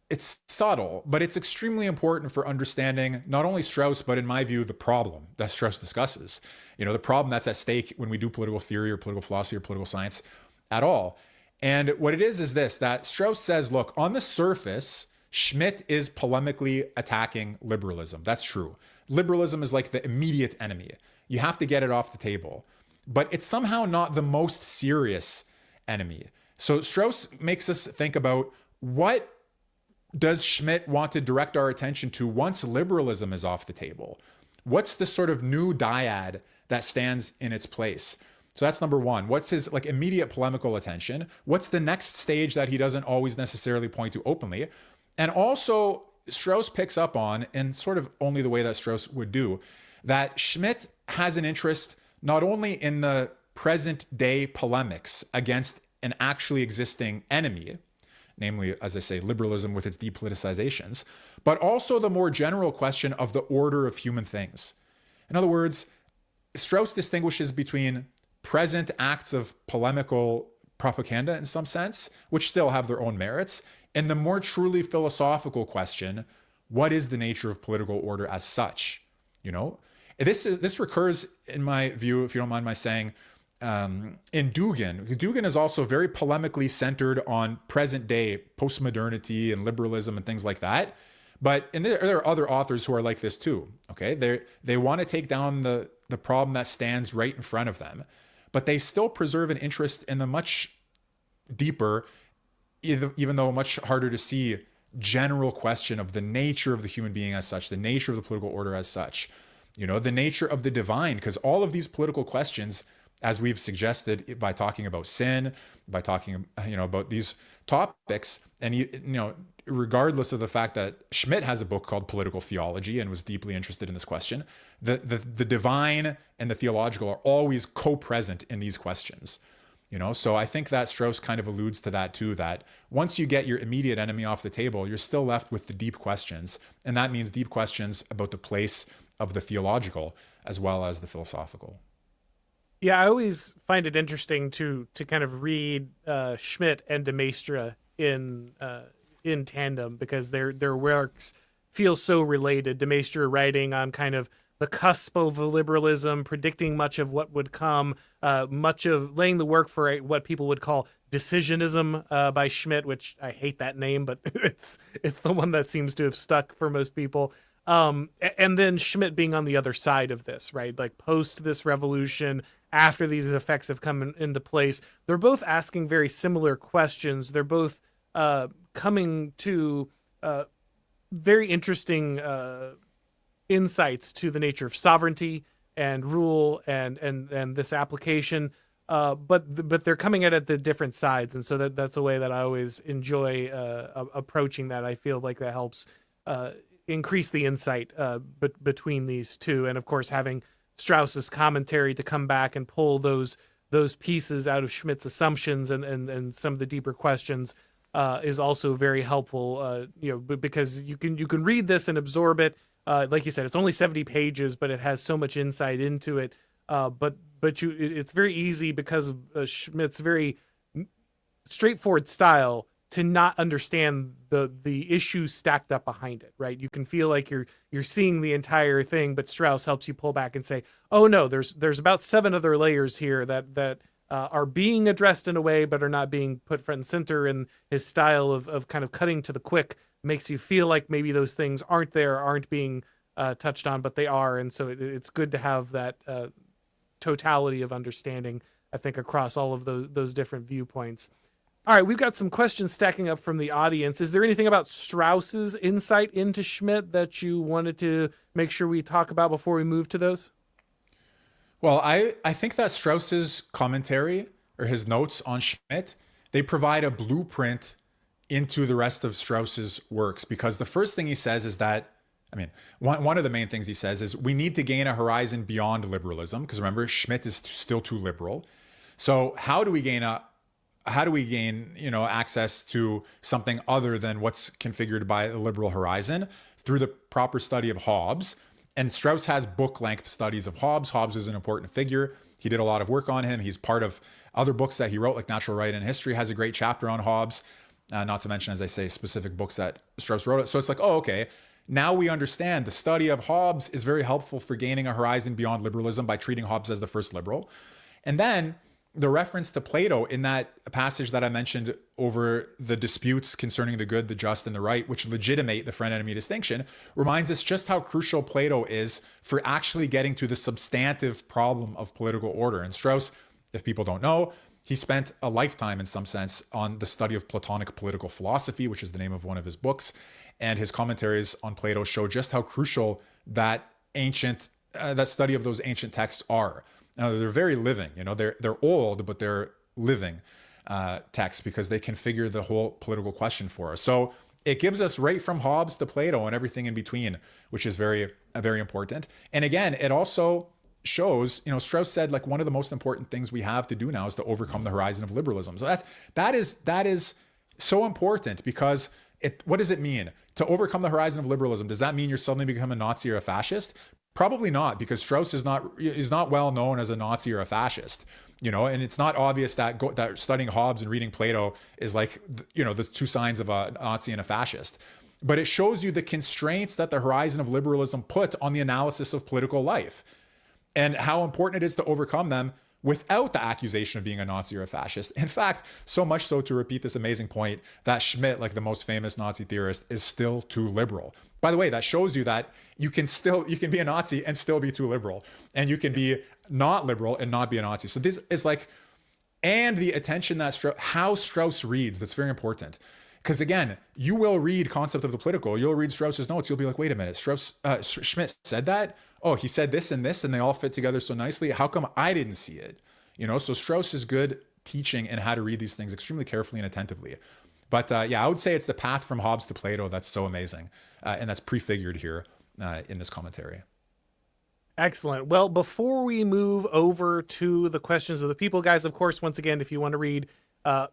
it's subtle, but it's extremely important for understanding not only Strauss, but in my view, the problem that Strauss discusses. The problem that's at stake when we do political theory or political philosophy or political science at all. And what it is this, that Strauss says, look, on the surface, Schmitt is polemically attacking liberalism. That's true. Liberalism is like the immediate enemy. You have to get it off the table. But it's somehow not the most serious enemy. So Strauss makes us think about, what does Schmitt want to direct our attention to once liberalism is off the table? What's the sort of new dyad that stands in its place? So that's number one. What's his immediate polemical attention? What's the next stage that he doesn't always necessarily point to openly? And also, Strauss picks up on, in sort of only the way that Strauss would do, that Schmitt has an interest not only in the present day polemics against an actually existing enemy, namely, as I say, liberalism with its depoliticizations, but also the more general question of the order of human things. In other words, Strauss distinguishes between present acts of polemical propaganda in some sense, which still have their own merits, and the more truly philosophical question, what is the nature of political order as such? This recurs, in my view, if you don't mind my saying, in Dugin. Dugin is also very polemically centered on present day postmodernity and liberalism and things like that. But there are other authors who are like this too. Okay, they want to take down the problem that stands right in front of them, but they still preserve an interest in the much deeper, even though much harder to see, general question of the nature of the human being as such, the nature of the political order as such, the nature of the divine, because all of these political questions as we've suggested, by talking about sin, by talking, about these topics. And, regardless of the fact that Schmitt has a book called Political Theology and was deeply interested in this question, the divine and the theological are always co-present in these questions. So I think that Strauss kind of alludes to that too, that once you get your immediate enemy off the table, you're still left with the deep questions. And that means deep questions about the place of the theological as well as the philosophical. Yeah, I always find it interesting to kind of read Schmitt and de Maistre in tandem, because their works feel so related. De Maistre writing on kind of the cusp of liberalism, predicting much of what would come, much of laying the work for what people would call decisionism by Schmitt, which I hate that name, but it's the one that seems to have stuck for most people. And then Schmitt being on the other side of this, right? Like post this revolution, after these effects have come into place, they're both asking very similar questions. They're both coming to very interesting insights to the nature of sovereignty and rule and this application. But they're coming at it the different sides, and so that's a way that I always enjoy approaching that. I feel like that helps increase the insight between these two, and of course having Strauss's commentary to come back and pull those pieces out of Schmitt's assumptions and some of the deeper questions is also very helpful. Because you can read this and absorb it. Like you said, it's only 70 pages, but it has so much insight into it. But it's very easy because of Schmitt's very straightforward style to not understand the issues stacked up behind it, right? You can feel like you're seeing the entire thing, but Strauss helps you pull back and say, oh no, there's about 7 other layers here that are being addressed in a way, but are not being put front and center. And his style of kind of cutting to the quick makes you feel like maybe those things aren't being touched on, but they are. And so it's good to have that totality of understanding, I think, across all of those different viewpoints. All right, we've got some questions stacking up from the audience. Is there anything about Strauss's insight into Schmitt that you wanted to make sure we talk about before we move to those? Well, I think that Strauss's commentary or his notes on Schmitt, they provide a blueprint into the rest of Strauss's works, because the first thing he says is that, one of the main things he says is we need to gain a horizon beyond liberalism, because remember, Schmitt is still too liberal. So how do we gain access to something other than what's configured by the liberal horizon? Through the proper study of Hobbes. And Strauss has book-length studies of Hobbes. Hobbes is an important figure. He did a lot of work on him. He's part of other books that he wrote, like Natural Right and History has a great chapter on Hobbes. Not to mention, as I say, specific books that Strauss wrote. So it's like, oh, okay, now we understand the study of Hobbes is very helpful for gaining a horizon beyond liberalism by treating Hobbes as the first liberal. And then the reference to Plato in that passage that I mentioned over the disputes concerning the good, the just, and the right, which legitimate the friend-enemy distinction, reminds us just how crucial Plato is for actually getting to the substantive problem of political order. And Strauss, if people don't know, he spent a lifetime, in some sense, on the study of Platonic political philosophy, which is the name of one of his books. And his commentaries on Plato show just how crucial that study of those ancient texts are. Now, they're very living, they're old, but they're living texts, because they configure the whole political question for us. So it gives us right from Hobbes to Plato and everything in between, which is very, very important. And again, it also shows, Strauss said, like, one of the most important things we have to do now is to overcome the horizon of liberalism. So that is so important, because what does it mean to overcome the horizon of liberalism? Does that mean you're suddenly become a Nazi or a fascist? Probably not, because Strauss is not well known as a Nazi or a fascist, and it's not obvious that studying Hobbes and reading Plato is like, the two signs of a Nazi and a fascist. But it shows you the constraints that the horizon of liberalism put on the analysis of political life, and how important it is to overcome them without the accusation of being a Nazi or a fascist. In fact, so much so, to repeat this amazing point, that Schmitt, like the most famous Nazi theorist, is still too liberal. By the way, that shows you that you can be a Nazi and still be too liberal, and you can be not liberal and not be a Nazi. So this is like, and the attention that how Strauss reads, that's very important. Because again, you will read Concept of the Political, you'll read Strauss's notes, you'll be like, wait a minute, Schmitt said that? Oh, he said this, and they all fit together so nicely. How come I didn't see it? So Strauss is good teaching and how to read these things extremely carefully and attentively. But yeah, I would say it's the path from Hobbes to Plato that's so amazing. And that's prefigured here in this commentary. Excellent. Well, before we move over to the questions of the people, guys, of course, once again, if you want to read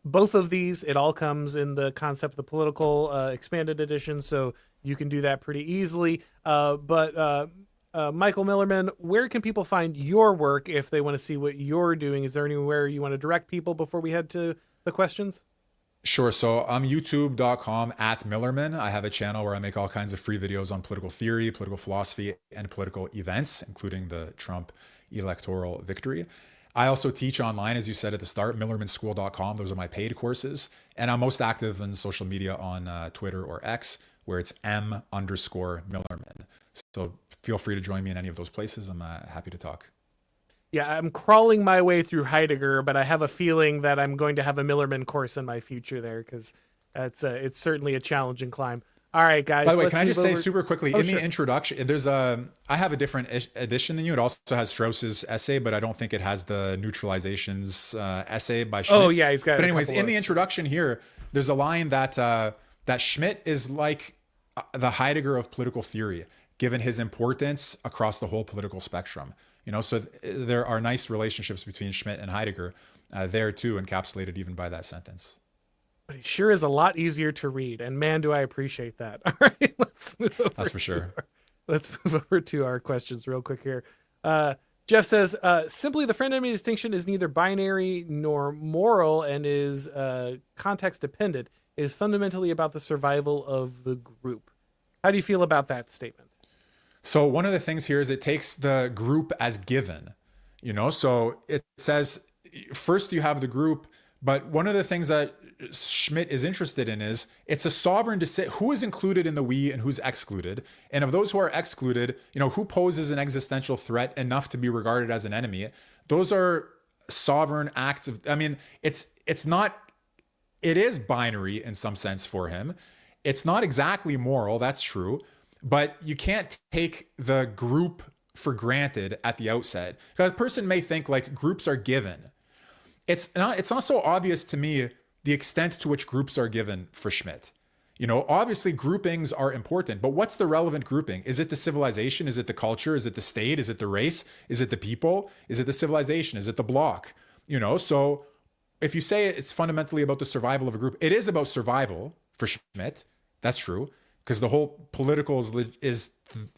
both of these, it all comes in the Concept of the Political expanded edition, so you can do that pretty easily. But Michael Millerman, where can people find your work if they want to see what you're doing? Is there anywhere you want to direct people before we head to the questions? Sure. So I'm youtube.com/Millerman. I have a channel where I make all kinds of free videos on political theory, political philosophy, and political events, including the Trump electoral victory. I also teach online, as you said at the start, millermanschool.com. Those are my paid courses. And I'm most active in social media on Twitter or X, where it's M_Millerman. So feel free to join me in any of those places. I'm happy to talk. Yeah, I'm crawling my way through Heidegger, but I have a feeling that I'm going to have a Millerman course in my future there, because it's certainly a challenging climb. All right, guys. By the way, can I just say super quickly, in sure. the introduction, I have a different edition than you. It also has Strauss's essay, but I don't think it has the neutralizations essay by Schmitt. Oh yeah, he's got. But anyways, in the introduction here, there's a line that that Schmitt is like the Heidegger of political theory, given his importance across the whole political spectrum. So there are nice relationships between Schmitt and Heidegger there too, encapsulated even by that sentence. But it sure is a lot easier to read, and man, do I appreciate that. All right, let's move over. That's for sure. Let's move over to our questions real quick here. Jeff says, simply the friend-enemy distinction is neither binary nor moral and is context dependent. It is fundamentally about the survival of the group. How do you feel about that statement? So one of the things here is it takes the group as given, so it says first you have the group, but one of the things that Schmitt is interested in is it's a sovereign decision who is included in the we and who's excluded. And of those who are excluded, who poses an existential threat enough to be regarded as an enemy. Those are sovereign acts of, it is binary in some sense for him. It's not exactly moral. That's true. But you can't take the group for granted at the outset, because a person may think like groups are given. It's not so obvious to me the extent to which groups are given for Schmitt. Obviously groupings are important, but what's the relevant grouping? Is it the civilization? Is it the culture? Is it the state? Is it the race? Is it the people? Is it the civilization? Is it the bloc? So if you say it's fundamentally about the survival of a group, it is about survival for Schmitt. That's true. Because the whole political is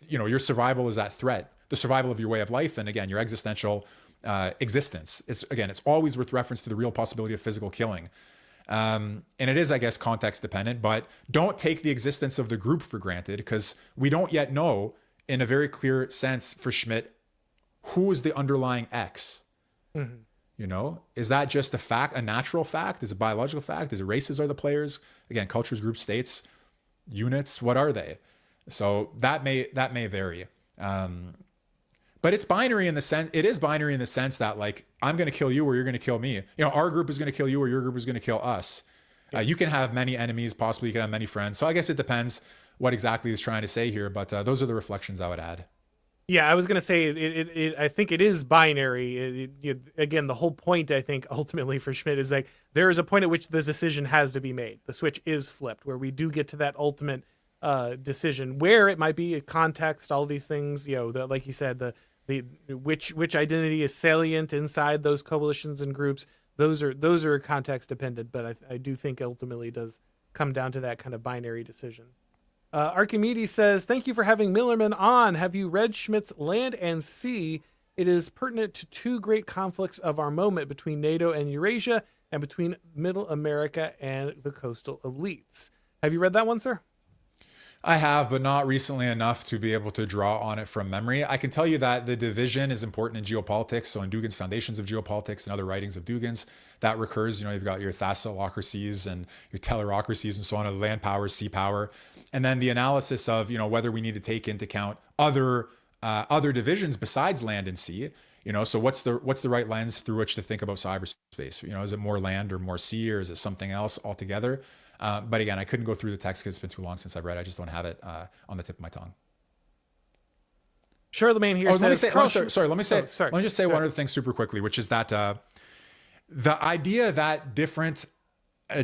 your survival is that threat, the survival of your way of life, and again, your existential existence. It's always with reference to the real possibility of physical killing. And it is, I guess, context dependent, but don't take the existence of the group for granted, because we don't yet know in a very clear sense for Schmitt, who is the underlying X? Mm-hmm. Is that just a fact, a natural fact? Is it a biological fact? Is it races are the players? Again, cultures, groups, states, units, what are they? So that may vary. But it's binary in the sense, that like, I'm going to kill you or you're going to kill me. Our group is going to kill you or your group is going to kill us. You can have many enemies, possibly you can have many friends. So I guess it depends what exactly he's trying to say here, but those are the reflections I would add. Yeah, I was going to say, I think it is binary. Again, the whole point, I think, ultimately for Schmitt is like, there is a point at which the decision has to be made. The switch is flipped, where we do get to that ultimate decision, where it might be a context, all these things, like you said, which identity is salient inside those coalitions and groups. Those are context dependent, but I do think ultimately it does come down to that kind of binary decision. Archimedes says, thank you for having Millerman on. Have you read Schmitt's Land and Sea? It is pertinent to two great conflicts of our moment between NATO and Eurasia and between Middle America and the coastal elites. Have you read that one, sir? I have, but not recently enough to be able to draw on it from memory. I can tell you that the division is important in geopolitics. So in Dugin's Foundations of Geopolitics and other writings of Dugin's, that recurs. You've got your thalassocracies and your telerocracies and so on, land power, sea power. And then the analysis of, whether we need to take into account other divisions besides land and sea. So what's the right lens through which to think about cyberspace? Is it more land or more sea, or is it something else altogether? But again, I couldn't go through the text because it's been too long since I've read. I just don't have it on the tip of my tongue. Charlemagne here says... Let me just say one other thing super quickly, which is that The idea that different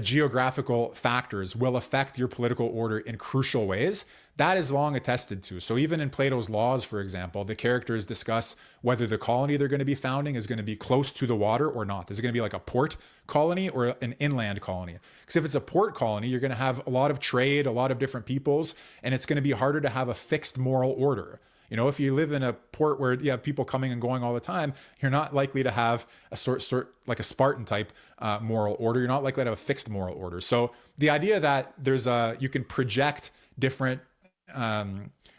geographical factors will affect your political order in crucial ways, that is long attested to. So even in Plato's Laws, for example, the characters discuss whether the colony they're going to be founding is going to be close to the water or not. Is it going to be like a port colony or an inland colony? Because if it's a port colony, you're going to have a lot of trade, a lot of different peoples, and it's going to be harder to have a fixed moral order. You know, if you live in a port where you have people coming and going all the time, you're not likely to have a sort like a Spartan type moral order. You're not likely to have a fixed moral order. So the idea that you can project different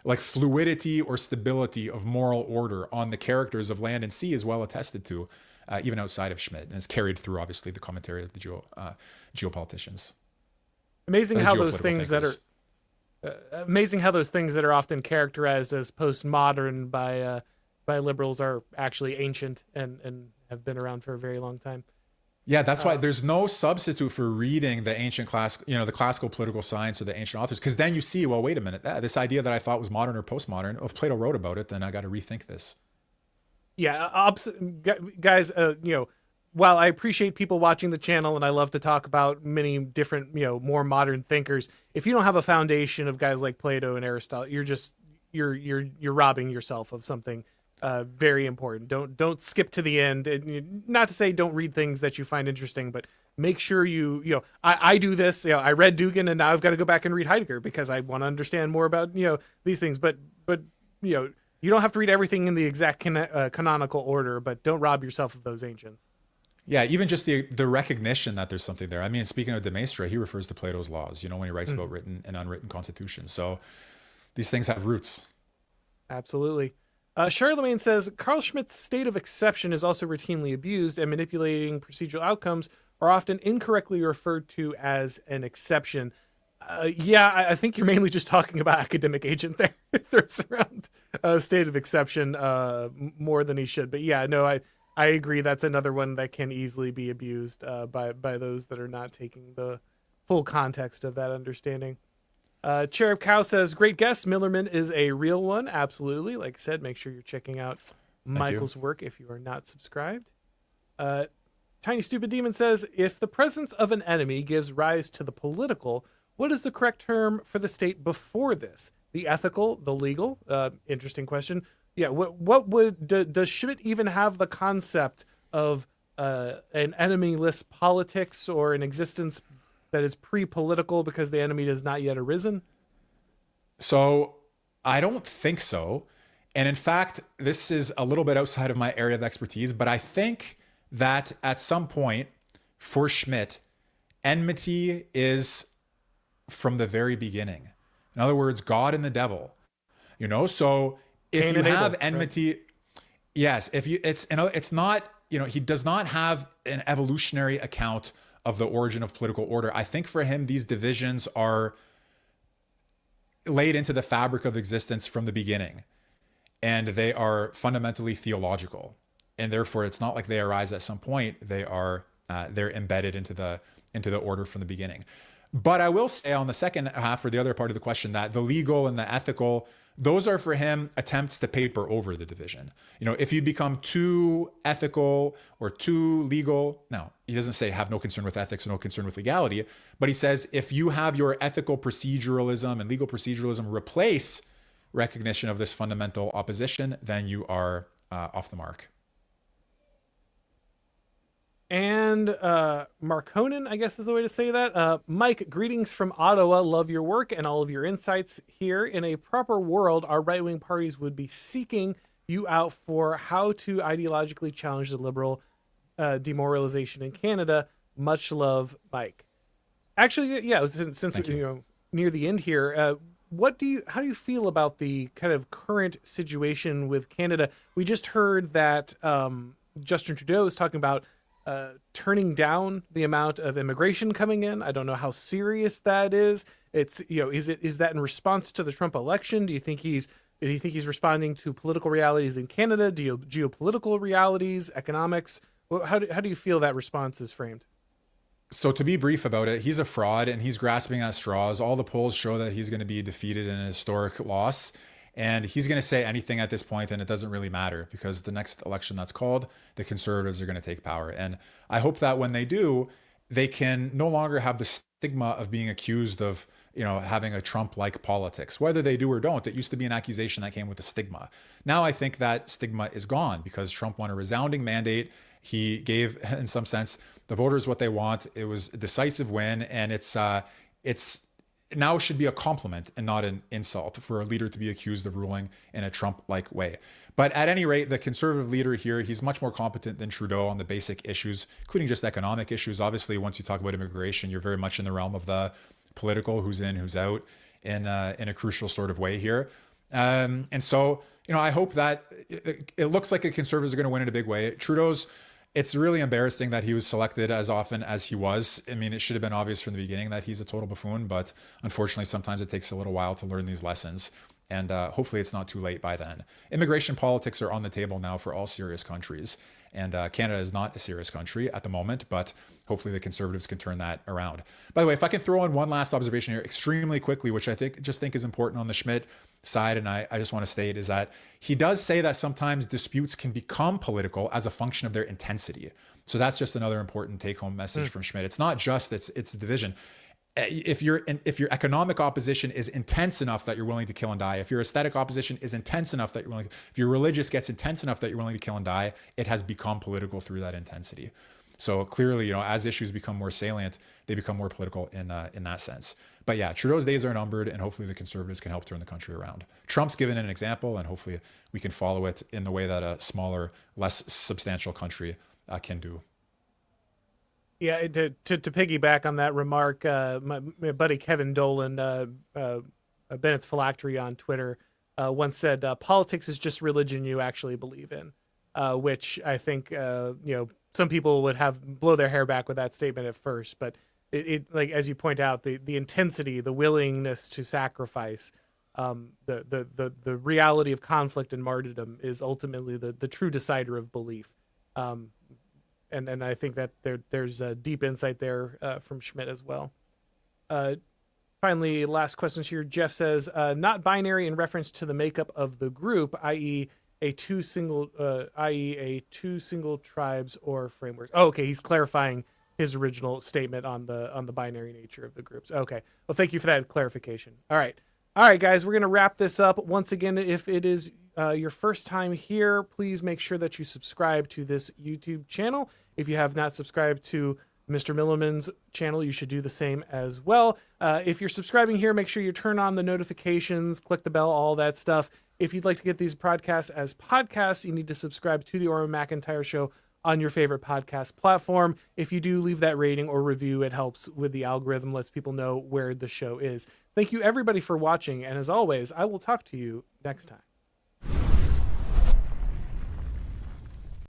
like fluidity or stability of moral order on the characters of land and sea is well attested to, even outside of Schmitt, and it's carried through obviously the commentary of the geopoliticians. Amazing how those things that thinkers. are amazing how those things that are often characterized as postmodern by liberals are actually ancient and have been around for a very long time. Yeah, that's why there's no substitute for reading the ancient the classical political science or the ancient authors, because then you see, well, wait a minute, this idea that I thought was modern or postmodern, if Plato wrote about it, then I got to rethink this. Yeah, guys, while I appreciate people watching the channel and I love to talk about many different, more modern thinkers, if you don't have a foundation of guys like Plato and Aristotle, you're robbing yourself of something very important. Don't skip to the end. And not to say don't read things that you find interesting, but make sure I do this. I read Dugin and now I've got to go back and read Heidegger because I want to understand more about these things. But you don't have to read everything in the exact canonical order, but don't rob yourself of those ancients. Yeah, even just the recognition that there's something there. I mean, speaking of de Maistre, he refers to Plato's Laws, when he writes about written and unwritten constitutions. So these things have roots. Absolutely. Charlemagne says, Carl Schmitt's state of exception is also routinely abused, and manipulating procedural outcomes are often incorrectly referred to as an exception. I think you're mainly just talking about academic agent there. Throws around state of exception more than he should. But yeah, no, I agree. That's another one that can easily be abused by those that are not taking the full context of that understanding. Cherub Cow says, great guest. Millerman is a real one. Absolutely. Like I said, make sure you're checking out Michael's work if you are not subscribed. Tiny Stupid Demon says, if the presence of an enemy gives rise to the political, what is the correct term for the state before this? The ethical, the legal? Interesting question. Yeah, does Schmitt even have the concept of an enemy-less politics or an existence that is pre-political because the enemy has not yet arisen? So I don't think so. And in fact, this is a little bit outside of my area of expertise, but I think that at some point for Schmitt, enmity is from the very beginning. In other words, God and the devil, so if you have enmity, right? Yes, it's not, he does not have an evolutionary account of the origin of political order. I think for him, these divisions are laid into the fabric of existence from the beginning, and they are fundamentally theological. And therefore, it's not like they arise at some point. They're embedded into the order from the beginning. But I will say on the second half, or the other part of the question, that the legal and the ethical, those are for him attempts to paper over the division. If you become too ethical or too legal, now he doesn't say have no concern with ethics, no concern with legality, but he says if you have your ethical proceduralism and legal proceduralism replace recognition of this fundamental opposition, then you are off the mark. And Marconin, I guess is the way to say that. Mike, greetings from Ottawa. Love your work and all of your insights here. In a proper world, our right-wing parties would be seeking you out for how to ideologically challenge the liberal demoralization in Canada. Much love, Mike. Actually, yeah, since near the end here, how do you feel about the kind of current situation with Canada? We just heard that Justin Trudeau is talking about turning down the amount of immigration coming in. I don't know how serious that is. It's, is that in response to the Trump election? Do you think he's responding to political realities in Canada, geopolitical realities, economics? How do you feel that response is framed? So to be brief about it, he's a fraud and he's grasping at straws. All the polls show that he's going to be defeated in a historic loss. And he's going to say anything at this point, and it doesn't really matter because the next election that's called, the conservatives are going to take power. And I hope that when they do, they can no longer have the stigma of being accused of, having a Trump-like politics. Whether they do or don't, it used to be an accusation that came with a stigma. Now I think that stigma is gone because Trump won a resounding mandate. He gave, in some sense, the voters what they want. It was a decisive win, and it's now should be a compliment and not an insult for a leader to be accused of ruling in a Trump-like way. But at any rate, the conservative leader here, he's much more competent than Trudeau on the basic issues, including just economic issues. Obviously, once you talk about immigration, you're very much in the realm of the political, who's in, who's out, in a crucial sort of way here. And so, I hope that it looks like the conservatives are going to win in a big way. It's really embarrassing that he was selected as often as he was. I mean, it should have been obvious from the beginning that he's a total buffoon, but unfortunately, sometimes it takes a little while to learn these lessons. And hopefully it's not too late by then. Immigration politics are on the table now for all serious countries. And Canada is not a serious country at the moment, but hopefully the conservatives can turn that around. By the way, if I can throw in one last observation here extremely quickly, which I think is important on the Schmitt side, and I just want to state, is that he does say that sometimes disputes can become political as a function of their intensity. So that's just another important take-home message from Schmitt. It's not just it's division. If your economic opposition is intense enough that you're willing to kill and die, if your aesthetic opposition is intense enough that you're willing, if your religious gets intense enough that you're willing to kill and die, it has become political through that intensity. So clearly, as issues become more salient, they become more political in that sense. But yeah, Trudeau's days are numbered, and hopefully the conservatives can help turn the country around. Trump's given an example, and hopefully we can follow it in the way that a smaller, less substantial country can do. Yeah, to piggyback on that remark, my buddy Kevin Dolan, Bennett's Phylactery on Twitter, once said, "Politics is just religion you actually believe in," which I think some people would blow their hair back with that statement at first, but it like, as you point out, the intensity, the willingness to sacrifice, the reality of conflict and martyrdom is ultimately the true decider of belief. And I think that there's a deep insight there from Schmitt as well. Finally, last question here. Jeff says, not binary in reference to the makeup of the group, i.e. two single tribes or frameworks. Oh, okay. He's clarifying his original statement on the binary nature of the groups. Okay. Well, thank you for that clarification. All right, guys, we're going to wrap this up. Once again, if it is your first time here, please make sure that you subscribe to this YouTube channel. If you have not subscribed to Mr. Millerman's channel, you should do the same as well. If you're subscribing here, make sure you turn on the notifications, click the bell, all that stuff. If you'd like to get these podcasts as podcasts, you need to subscribe to the Auron MacIntyre Show on your favorite podcast platform. If you do leave that rating or review, it helps with the algorithm, lets people know where the show is. Thank you everybody for watching. And as always, I will talk to you next time.